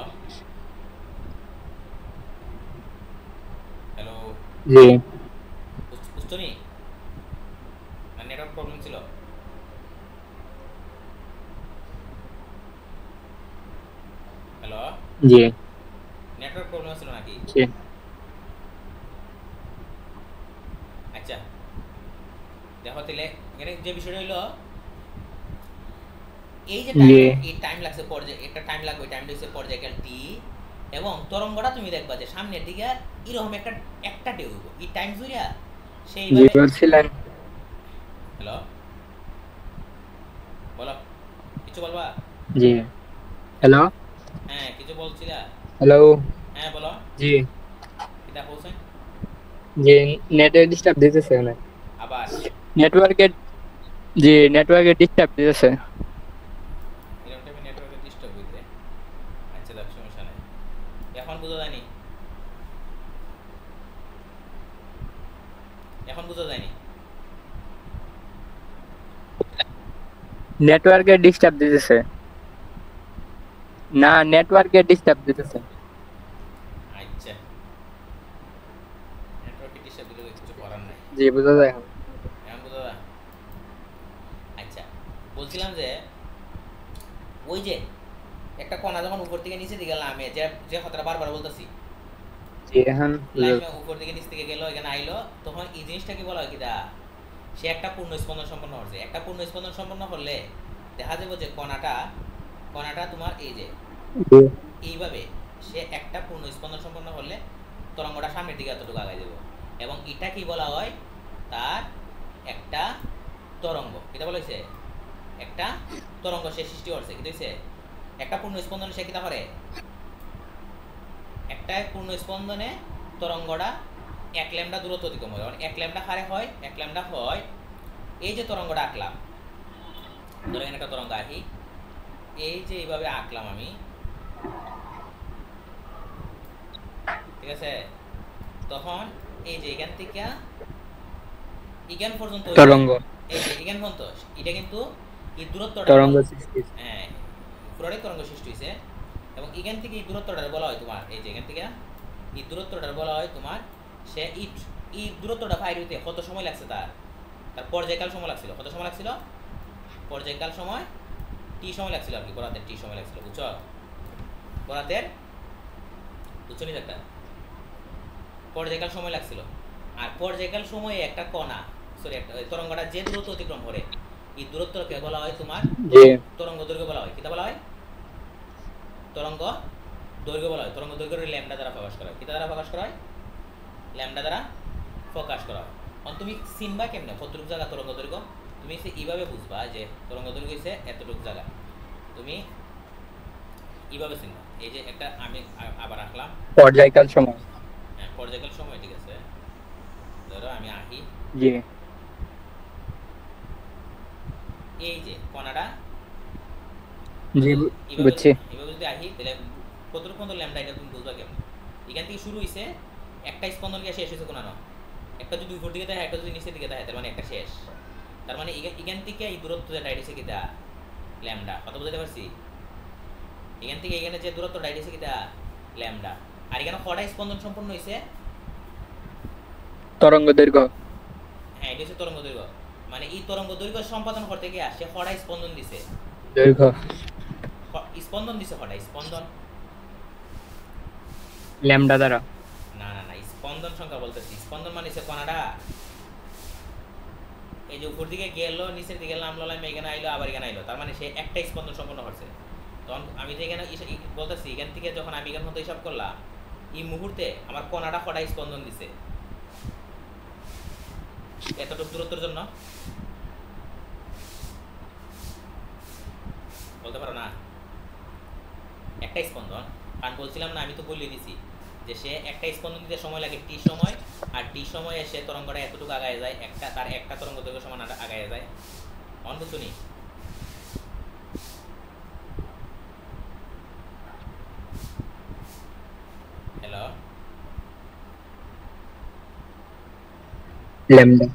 A: হ্যালো,
B: জি
A: বুঝছো নি? না নেটওয়ার্ক প্রবলেম ছিল? হ্যালো,
B: জি
A: নেটওয়ার্ক প্রবলেম ছিল নাকি?
B: জি
A: আচ্ছা দেখো তাহলে এখানে যে বিষয়টা হইলো, এই যে
B: জি
A: এই টাইম লাগছে পর্যায়ে, একটা টাইম লাগবে, ওই টাইমটা হচ্ছে পর্যায়কাল টি, এবং তরঙ্গটা তুমি দেখবা যে সামনের দিকে এরকম একটা একটা ঢেউ হইব এই টাইম জুড়িয়া
B: জি
A: সেইভাবে।
B: বলছিলেন।
A: হ্যালো, বলো, কিছু বলবা?
B: জি হ্যালো
A: হ্যাঁ কিছু বলছিলা?
B: হ্যালো
A: হ্যাঁ বলো,
B: জি
A: কিতা বলছেন?
B: জি নেটওয়ার্ক ডিস্টার্ব দিতেছে অনেক।
A: আবার
B: নেটওয়ার্কের জি নেটওয়ার্কের ডিস্টার্ব দিতেছে।
A: এরকম টাইমে নেটওয়ার্কের ডিস্টার্ব হইতে। আচ্ছা দেখ, সমস্যা নাই। এখন বোঝা যায়নি? এখন বোঝা যায়নি?
B: নেটওয়ার্কের ডিস্টার্ব দিতেছে। না নেটওয়ার্কের ডিস্টার্ব দিতেছে।
A: আচ্ছা, নেটওয়ার্কের ডিস্টার্ব দিলে কিছু করার নাই।
B: জি বোঝা যায় এখন।
A: এখন বোঝা যায়? আচ্ছা, বলছিলাম যে ওই যে একটা কণা যখন উপর থেকে নিচের দিকে নামে, যে যে কথাটা বারবার বলতেছি,
B: জি এখন বোঝা
A: লাইমে
B: যায়।
A: উপর দিকে নিচ থেকে গেল, এখানে আইলো, তখন এই জিনিসটাকে বলা হয় কিটা, সে একটা পূর্ণ স্পন্দন সম্পন্ন হচ্ছে। একটা পূর্ণ স্পন্দন সম্পন্ন হলে দেখা যাবে যে কণাটা কণাটা তোমার এই যে
B: জি
A: এইভাবে, সে একটা পূর্ণ স্পন্দন সম্পন্ন হলে তরঙ্গটা সামনের দিকে এতটুকু আগায় দেব, এবং এটা কি বলা হয়, তার একটা তরঙ্গ। এটা বলা হয়েছে একটা তরঙ্গ সে সৃষ্টি করছে। কি হয়েছে? একটা পূর্ণ স্পন্দনে সে কিতা করে, একটা পূর্ণ স্পন্দনে তরঙ্গটা এক ল্যামডা দূরত্ব অতিক্রম হয়। এক ল্যামডা হারে হয়, এক ল্যামডা হয় এই যে তরঙ্গটা আঁকলাম, ধরো এখানে একটা তরঙ্গ আঁকি, এই যে এইভাবে আঁকলাম আমি, ঠিক আছে, তখন এই যে এখান থেকে এখান পর্যন্ত,
B: তরঙ্গ
A: এই যে এখান পর্যন্ত, এটা কিন্তু এই দূরত্বটা
B: তরঙ্গ সৃষ্টি।
A: হ্যাঁ পুরোটাই তরঙ্গ সৃষ্টি হয়েছে। এবং এখান থেকে এই দূরত্বটা বলা হয় তোমার, এই যে এখান থেকে এই দূরত্বটা বলা হয় তোমার, সে এই দূরত্বটা ফাইর হইতে কত সময় লাগছে, তার তার পর্যায়কাল সময় লাগছিল। কত সময় লাগছিল? পর্যায়কাল সময় টি সময় লাগছিল আর কি, বরাতের টি সময় লাগছিল। বুঝছো? বরাতের, বুঝছো নি একটা পর্যায়কাল সময় লাগছিল। আর পর্যায়কাল সময়ে একটা কণা, সরি একটা তরঙ্গটা যে দূরত্ব অতিক্রম করে, এই দূরত্বকে বলা হয় তোমার
B: জি
A: তরঙ্গ দৈর্ঘ্য বলা হয়। কিতা বলা হয়? তরঙ্গ দৈর্ঘ্য বলা হয়। তরঙ্গ দৈর্ঘ্য ল্যামডা দ্বারা প্রকাশ করা হয়। কিতা দ্বারা প্রকাশ করা হয়? ল্যামডা দ্বারা প্রকাশ করা হয়। তুমি চিনবা কেমনে কতটুকু জায়গা তরঙ্গ দৈর্ঘ্য? তুমি তুমি সে এইভাবে বুঝবা যে তরঙ্গ দৈর্ঘ্য হইছে এতটুকু জায়গা, তুমি এইভাবে চিনবা। এই যে একটা আমি আবার আঁকলাম
B: পর্যায়কাল সময়।
A: হ্যাঁ পর্যায়কাল সময়, ঠিক আছে। ধরো আমি আঁকি
B: জি
A: এই যে কণাটা
B: জি
A: এইভাবে
B: বুঝছি।
A: এইভাবে যদি আঁকি তাহলে কতটুকু পর্যন্ত ল্যামডা এটা তুমি বুঝবা কেমন। এখান থেকে শুরু হয়েছে একটা স্পন্দন গিয়ে শেষ হয়েছে কোনো না, একটা যদি উপর দিকে দেয় একটা যদি নিচের দিকে দেয় তার মানে একটা শেষ। তার মানে এখান থেকে এই দূরত্ব যেটা এটা কি দা ল্যামডা, কথা বুঝতে পারছি। এখান থেকে এখানে যে দূরত্ব এটা কি দা ল্যামডা। আর এখানে কটা স্পন্দন সম্পূর্ণ হয়েছে,
B: তরঙ্গ দৈর্ঘ্য
A: হ্যাঁ এটা হচ্ছে তরঙ্গ দৈর্ঘ্য। মানে এই তরঙ্গ দৈর্ঘ্য সম্পাদন করতে গিয়ে সে কটা স্পন্দন দিছে,
B: দৈর্ঘ্য
A: স্পন্দন দিছে কটা স্পন্দন,
B: ল্যামডা দ্বারা।
A: না না না স্পন্দন সংখ্যা বলতেছি। স্পন্দন মানে হচ্ছে কণাটা এই যে উপর দিকে গেল নিচের দিকে নামলো, এখানে আইলো আবার এখানে আইলো, তার মানে সে একটা স্পন্দন সম্পন্ন করছে। তখন আমি যে এখানে বলতেছি এখান থেকে যখন আমি এখান মতো হিসাব করলাম এই মুহূর্তে আমার কণাটা কটা স্পন্দন দিছে এতটুকু দূরত্বের জন্য, বলতে পারো না একটা স্পন্দন। কারণ বলছিলাম না, আমি তো বলে দিছি যে সে একটা স্পন্দন দিতে সময় লাগে টি সময়, আর টি সময়ে সে তরঙ্গটা এতটুকু আগায় যায়, একটা তার একটা তরঙ্গ দৈর্ঘ্য সমান আগায় যায়। অন বুঝুনি? হ্যালো
B: ল্যামডা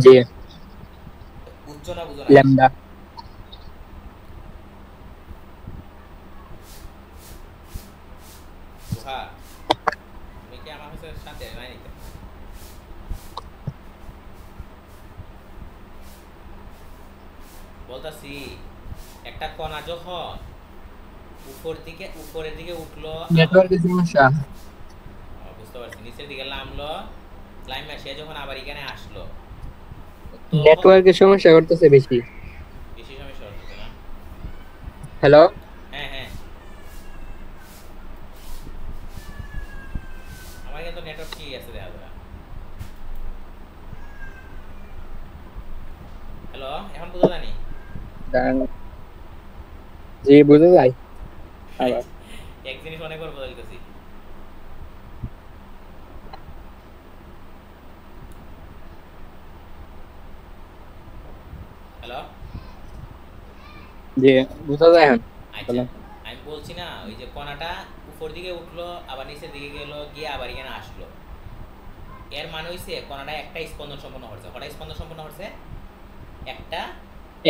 B: জি
A: বুঝছো না বুঝো না?
B: ল্যামডা
A: গুহা তুমি কি আমার সাথে নাই নিতে? বলতাছি একটা কণা যখন উপরের দিকে উঠলো,
B: নেটওয়ার্কের সমস্যা।
A: বুঝতে পারছি, নিচের দিকে নামলো, ক্লাইম্যাক্স সে যখন আবার এখানে আসলো
B: নেটওয়ার্কের সমস্যা করতেছে বেশি।
A: বেশি সমস্যা হচ্ছে না।
B: হ্যালো
A: হ্যাঁ হ্যাঁ আমার কিন্তু নেটওয়ার্ক ঠিক আছে দেখা যায়। হ্যালো এখন বুঝা জানি?
B: জি বুঝা যায়। আবার
A: এক জিনিস অনেকবার বদলতেছি। হ্যালো
B: জি বুঝা যায় এখন।
A: আচ্ছা আমি বলছি না ওই যে কণাটা উপর দিকে উঠলো আবার নিচের দিকে গেল গিয়ে আবার এখানে আসলো, এর মানে হইছে কণাটা একটা স্পন্দন সম্পন্ন করছে। কটা স্পন্দন সম্পন্ন করছে? একটা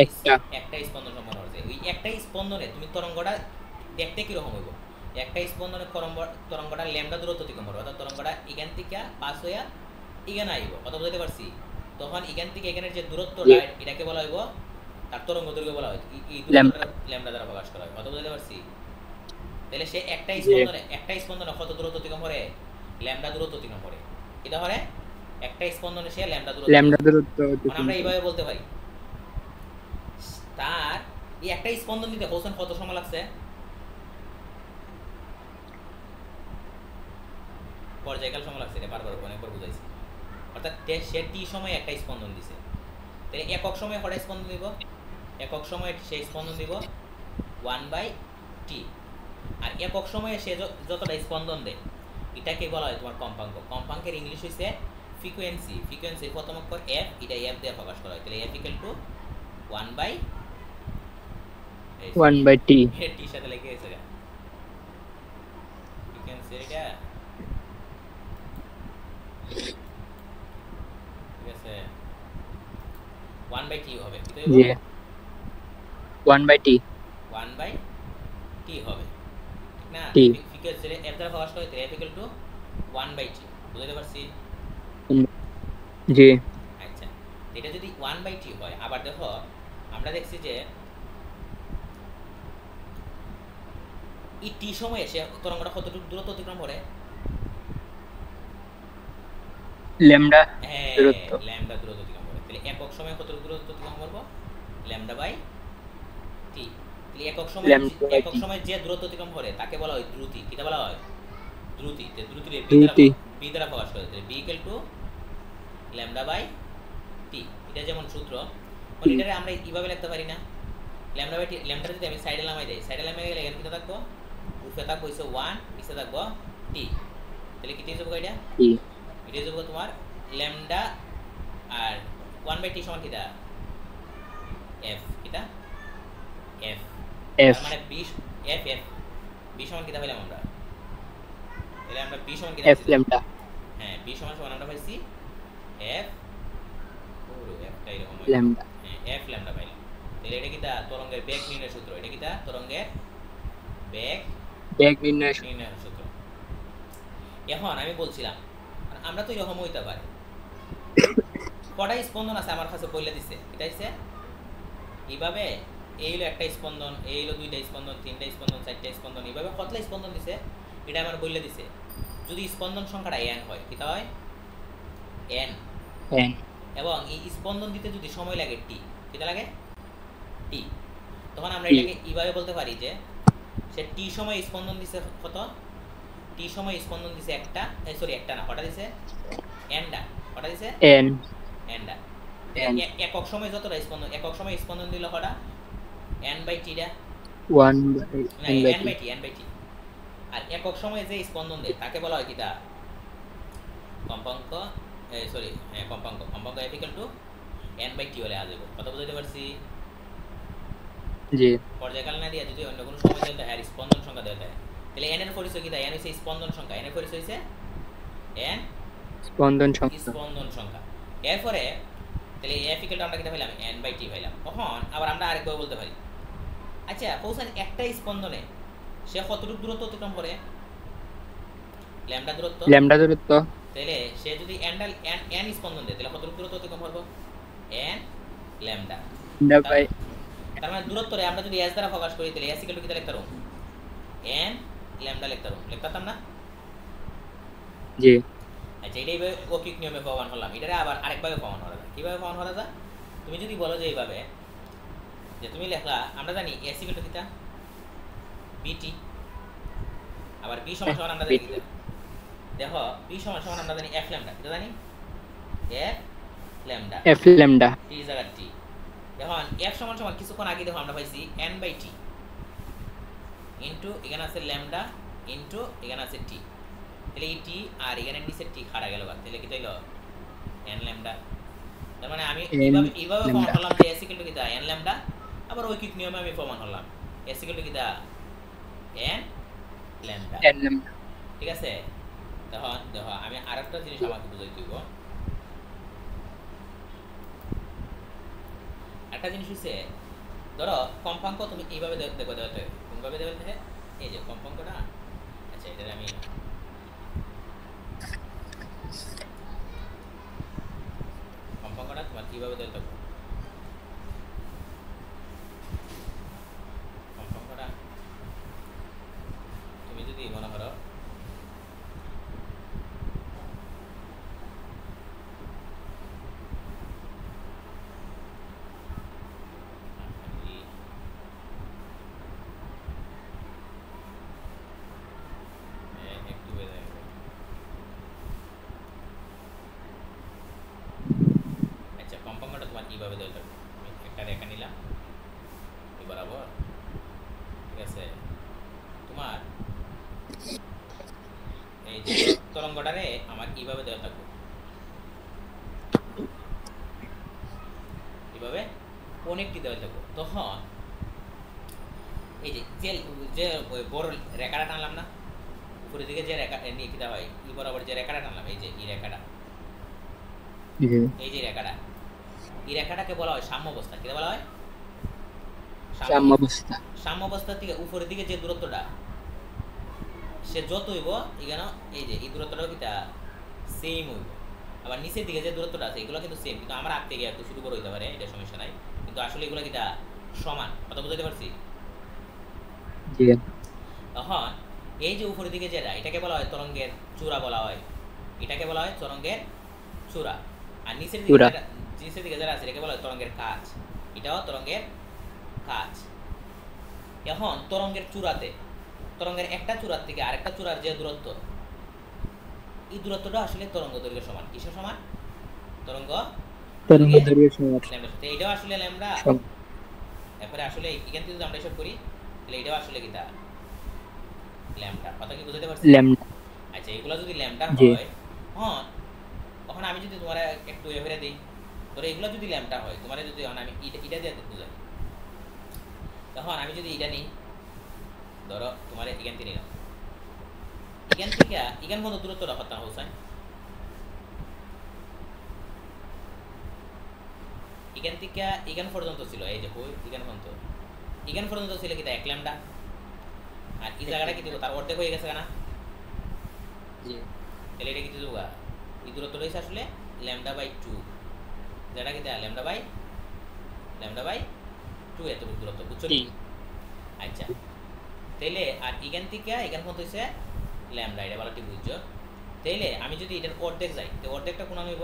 B: একটা
A: একটা স্পন্দন সম্পন্ন করছে। ওই একটা স্পন্দনে তুমি তরঙ্গটা দেখতে কিরকম হইব, একটা স্পন্দনে তরঙ্গটা ল্যামডা দূরত্ব অতিক্রম করবে, অর্থাৎ তরঙ্গটা এখান থেকে পাস হইয়া এখানে আইব, কথা বুঝতে পারছি। তখন এখান থেকে এখানের যে দূরত্বটা এটাকে বলা হইব তার তরঙ্গ দৈর্ঘ্য বলা হয়, এই দূরত্বটা ল্যামডা দ্বারা প্রকাশ করা হয়, কথা বুঝতে পারছি। তাহলে সে একটা স্পন্দনে কত দূরত্ব অতিক্রম করে? ল্যামডা দূরত্ব অতিক্রম করে। এটা হলে একটা স্পন্দনে সে ল্যামডা দূরত্ব, আমরা এইভাবে বলতে পারি তার এই একটা স্পন্দন দিতে হোসেন কত সময় লাগছে? পর্যায়কাল সময় লাগছে, এটা বারবার অনেকবার বুঝাইছি। অর্থাৎ সে টি সময় একটা স্পন্দন দিছে, তাহলে একক সময়ে কটা স্পন্দন দিব? একক সময়ে সে স্পন্দন দিব 1/t। আর একক সময়ে সে যতটা স্পন্দন দেয় এটাকে বলা হয় তোমার কম্পাঙ্ক। কম্পাঙ্কের ইংলিশ হইছে ফ্রিকোয়েন্সি। ফ্রিকোয়েন্সির প্রথম অক্ষর এফ, এটা এফ দিয়ে প্রকাশ করা হয়। তাহলে এফ ইকুয়াল টু
B: 1/t
A: টির সাথে লেগে গেছে ফ্রিকোয়েন্সি এটা, ঠিক আছে 1/t হবে,
B: জি 1/t
A: 1/t হবে, ঠিক না?
B: টি
A: ফ্রিকোয়েন্সি এফ দ্বারা প্রকাশ করা হয়, এফ ইকুয়াল টু 1/t, বুঝতে পারছি?
B: জি
A: আচ্ছা এটা যদি 1/t হয়, আবার দেখো আমরা দেখছি যে এই টি সময়ে সে তরঙ্গটা কতটুকু দূরত্ব অতিক্রম করে?
B: ল্যামডা
A: হ্যাঁ
B: দূরত্ব।
A: ল্যামডা দূরত্ব অতিক্রম করে। তাহলে একক সময়ে কতটুকু দূরত্ব অতিক্রম করব? ল্যামডা বাই টি। তাহলে একক সময়ে যে দূরত্ব অতিক্রম করে তাকে বলা হয় দ্রুতি। কিটা বলা হয়? দ্রুতি। তে দ্রুতির বি দ্বারা প্রকাশ করে। তাহলে B equal to lambda by T. এটা যেমন সূত্র এটারে আমরা এইভাবে লিখতে পারি না ল্যামডা বাই টি ল্যামডা যদি আমি সাইডে নামাই দেই সাইডে নামাই গেলে এখানে কি থাকবো উপরে থাকবো হইছে 1 নিচে থাকবো টি তাহলে কি যাবে এটা
B: টি
A: এটা যাবে তোমার ল্যামডা আর 1 বাই টি সমান কিটা এফ কিটা এফ
B: এফ
A: মানে 20 এফ এফ 20 সমান কিটা পেলাম আমরা তাহলে আমরা 20 সমান কিটা
B: এফ ল্যামডা
A: হ্যাঁ 20 সমান সমান আমরা পাইছি এফ পুরো এফটা এরকম
B: ল্যামডা
A: হ্যাঁ এফ ল্যামডা পাইলাম তাহলে এটা কিটা তরঙ্গের বেগ নির্ণয়ের সূত্র এটা কিটা তরঙ্গের বেগ
B: নির্ণয়ের
A: সূত্র এখন আমি বলছিলাম আমরা তো এরকম হইতে পারে কটা স্পন্দন আছে আমার কাছে বলে দিছে এটা হইছে এইভাবে এই হলো একটা স্পন্দন এই হলো দুইটা স্পন্দন তিনটা স্পন্দন চারটা স্পন্দন এইভাবে কতটা স্পন্দন দিছে এটা আমার বলে দিছে যদি স্পন্দন সংখ্যাটা n হয় কিটা হয় n
B: n
A: এবং এই স্পন্দন দিতে যদি সময় লাগে t কিটা লাগে t তখন আমরা
B: T
A: এটাকে এইভাবে বলতে পারি যে সে t সময় স্পন্দন দিছে কত t সময় স্পন্দন দিছে একটা সরি একটা না কটা দিছে n ডা কটা দিছে
B: n
A: n ডা
B: n
A: একক সময় যতটা স্পন্দন একক সময় স্পন্দন দিল কটা n বাই t ডা
B: 1 বাই
A: না
B: n by
A: n by t আর একক সময়ে যে স্পন্দন দেয় তাকে বলা হয় কিটা কম্পাঙ্ক সরি কম্পাঙ্ক f equal to n by t হলে আসবে কত বুঝাইতে পারছি
B: জি
A: পর্যায়কাল না দিয়ে যদি অন্য কোনো সময় দেয় আর স্পন্দন সংখ্যা দেয় তাহলে n এর পরিচয় কিটা n হইছে স্পন্দন সংখ্যা n এর পরিচয় হইছে n
B: স্পন্দন সংখ্যা
A: স্পন্দন সংখ্যা এরপরে তাহলে f ইকুয়াল টু আমরা কিটা পাইলাম n বাই t পাইলাম তখন আবার আমরা আরেকবার বলতে পারি আচ্ছা পৌঁছান একটা স্পন্দনে সে কতটুকু দূরত্ব অতিক্রম করে ল্যামডা দূরত্ব তাহলে সে যদি n স্পন্দন দেয় তাহলে কতটুকু দূরত্ব অতিক্রম করব n ল্যামডা
B: বাই
A: তার মানে দূরত্বরে আমরা যদি s দ্বারা প্রকাশ করি তাহলে s ইকুয়াল টু কি লিখতে পারব n ল্যামডা লিখতাম না
B: জি
A: আচ্ছা এটাই অকিক নিয়মে প্রমাণ হলাম এটারে আবার আরেকভাবে প্রমাণ করা যায় কিভাবে প্রমাণ করা যায় তুমি যদি বলো যে এইভাবে যে তুমি লেখলা আমরা জানি s ইকুয়াল টু কিটা bt আবার b সমান সমান আমরা জানি দেখো b সমান সমান আমরা জানি f ল্যামডা এটা জানি f ল্যামডা t জায়গা t এখন f সমান সমান কিছুক্ষণ আগে দেখো আমরা পাইছি n বাই t ইনটু এখানে আছে ল্যামডা ইনটু এখানে আছে t তাহলে এই t আর এখানে নিচে t খাড়া গেল তাহলে কি তাইলো n ল্যামডা তার মানে আমি এইভাবে প্রমাণ করলাম যে s ইকুয়াল টু কিটা n ল্যামডা আবার ঐকিক নিয়মে আমি প্রমাণ করলাম s ইকুয়াল টু কিটা n ল্যামডা ঠিক আছে তখন দেখো আমি আরেকটা জিনিস আমাকে বুঝাই দিব একটা জিনিস হচ্ছে ধরো কম্পাঙ্ক তুমি এইভাবে দেখো কোনভাবে দেবে এই যে কম্পাঙ্কটা আচ্ছা এটা আমি কম্পাঙ্কটা তোমার কিভাবে দেখো কম্পাঙ্কটা তুমি যদি মনে করো কিভাবে দেওয়া যাবে আমি একটা রেখা নিলাম এই বরাবর ঠিক আছে তোমার এই যে তরঙ্গটারে আমার কিভাবে দেওয়া থাকবে কিভাবে অনেকটি দেওয়া থাকবে তখন এই যে বড় রেখাটা টানলাম না উপরের দিকে যে রেখা নিয়ে কি দেওয়া হয় এই বরাবর যে রেখাটা টানলাম এই যে এই রেখাটা এই যে রেখাটা এই রেখাটাকে বলা হয় সাম্যাবস্থা কি বলা হয় সাম্যাবস্থা থেকে উপরের দিকে যে দূরত্বটা সে যত হইব এখানে এই যে এই দূরত্বটাও কিটা সেম হইব আবার নিচের দিকে যে দূরত্বটা আছে এগুলো কিন্তু সেম কিন্তু আমরা আঁকতে গিয়ে একটু শুরু করে হইতে পারে এটা সমস্যা নাই কিন্তু আসলে এগুলো কিটা সমান কথা বুঝতে পারছি
B: জি
A: তখন এই যে উপরের দিকে যেটা এটাকে বলা হয় তরঙ্গের চূড়া বলা হয় এটাকে বলা হয় তরঙ্গের চূড়া আর নিচের দিকে যারা আছে এটাকে বলা হয় তরঙ্গের কাজ এটাও তরঙ্গের কাজ এখন তরঙ্গের চূড়াতে তরঙ্গের একটা চূড়ার থেকে আরেকটা চূড়ার যে দূরত্ব এই দূরত্বটা আসলে তরঙ্গ দৈর্ঘ্যের সমান কিসের সমান তরঙ্গ
B: তরঙ্গ দৈর্ঘ্য সমান
A: ল্যামডা তো এটাও আসলে ল্যামডা।
B: সমান
A: এরপরে আসলে এখান থেকে যদি আমরা এসব করি তাহলে এটাও আসলে কি তা ল্যামডা। কথা কি বুঝতে পারছি?
B: ল্যামডা।
A: আচ্ছা এগুলো যদি ল্যামডা
B: জি
A: হয়, হ্যাঁ, তখন আমি যদি তোমার একটু এভাবে দিই, ধরো এগুলো যদি ল্যামডা হয়, তোমার যদি এখন আমি এটা দিয়ে বুঝাই, তখন আমি যদি এটা নিই, ধরো তোমার এখান থেকে নিলাম, এখান থেকে এখান পর্যন্ত দূরত্ব রাখো না হোসেন, এখান থেকে এখান পর্যন্ত ছিল, এই যে এখান পর্যন্ত ছিল কি এক ল্যামডা, আর এই জায়গাটা কি দেবো তার অর্ধেক হয়ে গেছে না,
B: জি
A: তাহলে এটা কি দেবো, এই দূরত্ব রয়েছে আসলে ল্যামডা বাই টু, যেটা কি দেয় ল্যামডা বাই টু এতটুকু দূরত্ব, বুঝছো নি? আচ্ছা তাইলে আর এখান থেকে এখান পর্যন্ত হচ্ছে ল্যামডা, এটা ভালো ঠিক বুঝছো। তাইলে আমি যদি এটার অর্ধেক যাই, তো অর্ধেকটা কোন হইব,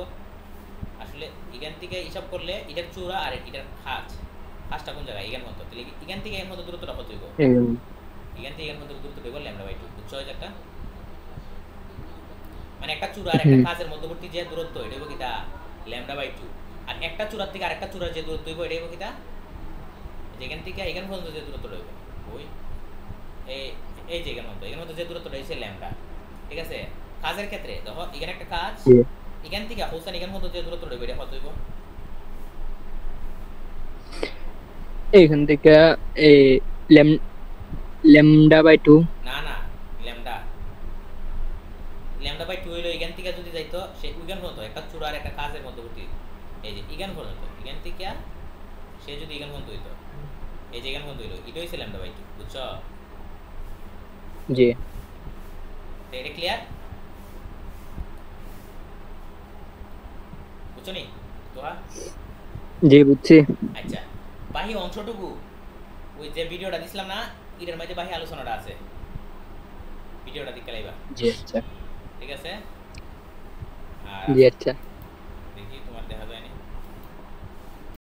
A: আসলে এখান থেকে হিসাব করলে এটার চূড়া আর এটার খাঁজটা কোন জায়গায়, এখান মতো, তাহলে এখান থেকে এর মতো দূরত্বটা কত হইব, এখান থেকে এর মতো দূরত্ব হইব ল্যামডা বাই টু, বুঝছো এটা? মানে একটা চূড়া আর একটা খাঁজের মধ্যবর্তী যে দূরত্ব এটা হইব কিটা ল্যামডা বাই টু, আর একটা চূড়ার থেকে আরেকটা চূড়ার যে দূরত্ব হইব এটা হইব কিটা, যেখান থেকে এখান পর্যন্ত যে দূরত্ব রইব ওই এই যে এখানের মধ্যে যে দূরত্ব রয়েছে ল্যামডা, ঠিক আছে? কাজের ক্ষেত্রে দেখো এখানে একটা কাজ, এখান থেকে হোসেন এখান মধ্যে যে দূরত্ব রইবে এটা কত হইব,
B: এখান থেকে এই ল্যামডা বাই টু।
A: না ল্যামডা বাই টু হইলো এখান থেকে যদি যাইতো সে এখান পর্যন্ত একটা চূড়ার একটা কাজের মধ্যবর্তী, এই যে এখান পর্যন্ত, এখান থেকে সে যদি এখান পর্যন্ত হইতো, এই যে এখান পর্যন্ত হইলো, এটা হইছে ল্যামডা বাই টু, বুঝছো?
B: জি
A: এটা ক্লিয়ার, বুঝছো নি তোহা?
B: জি বুঝছি।
A: আচ্ছা বাহি অংশটুকু ওই যে ভিডিওটা দিছিলাম না, এর মধ্যে বাহি আলোচনাটা আছে, ভিডিওটা দেখতে লাইবা,
B: জি আচ্ছা
A: ঠিক আছে? আর
B: জি আচ্ছা।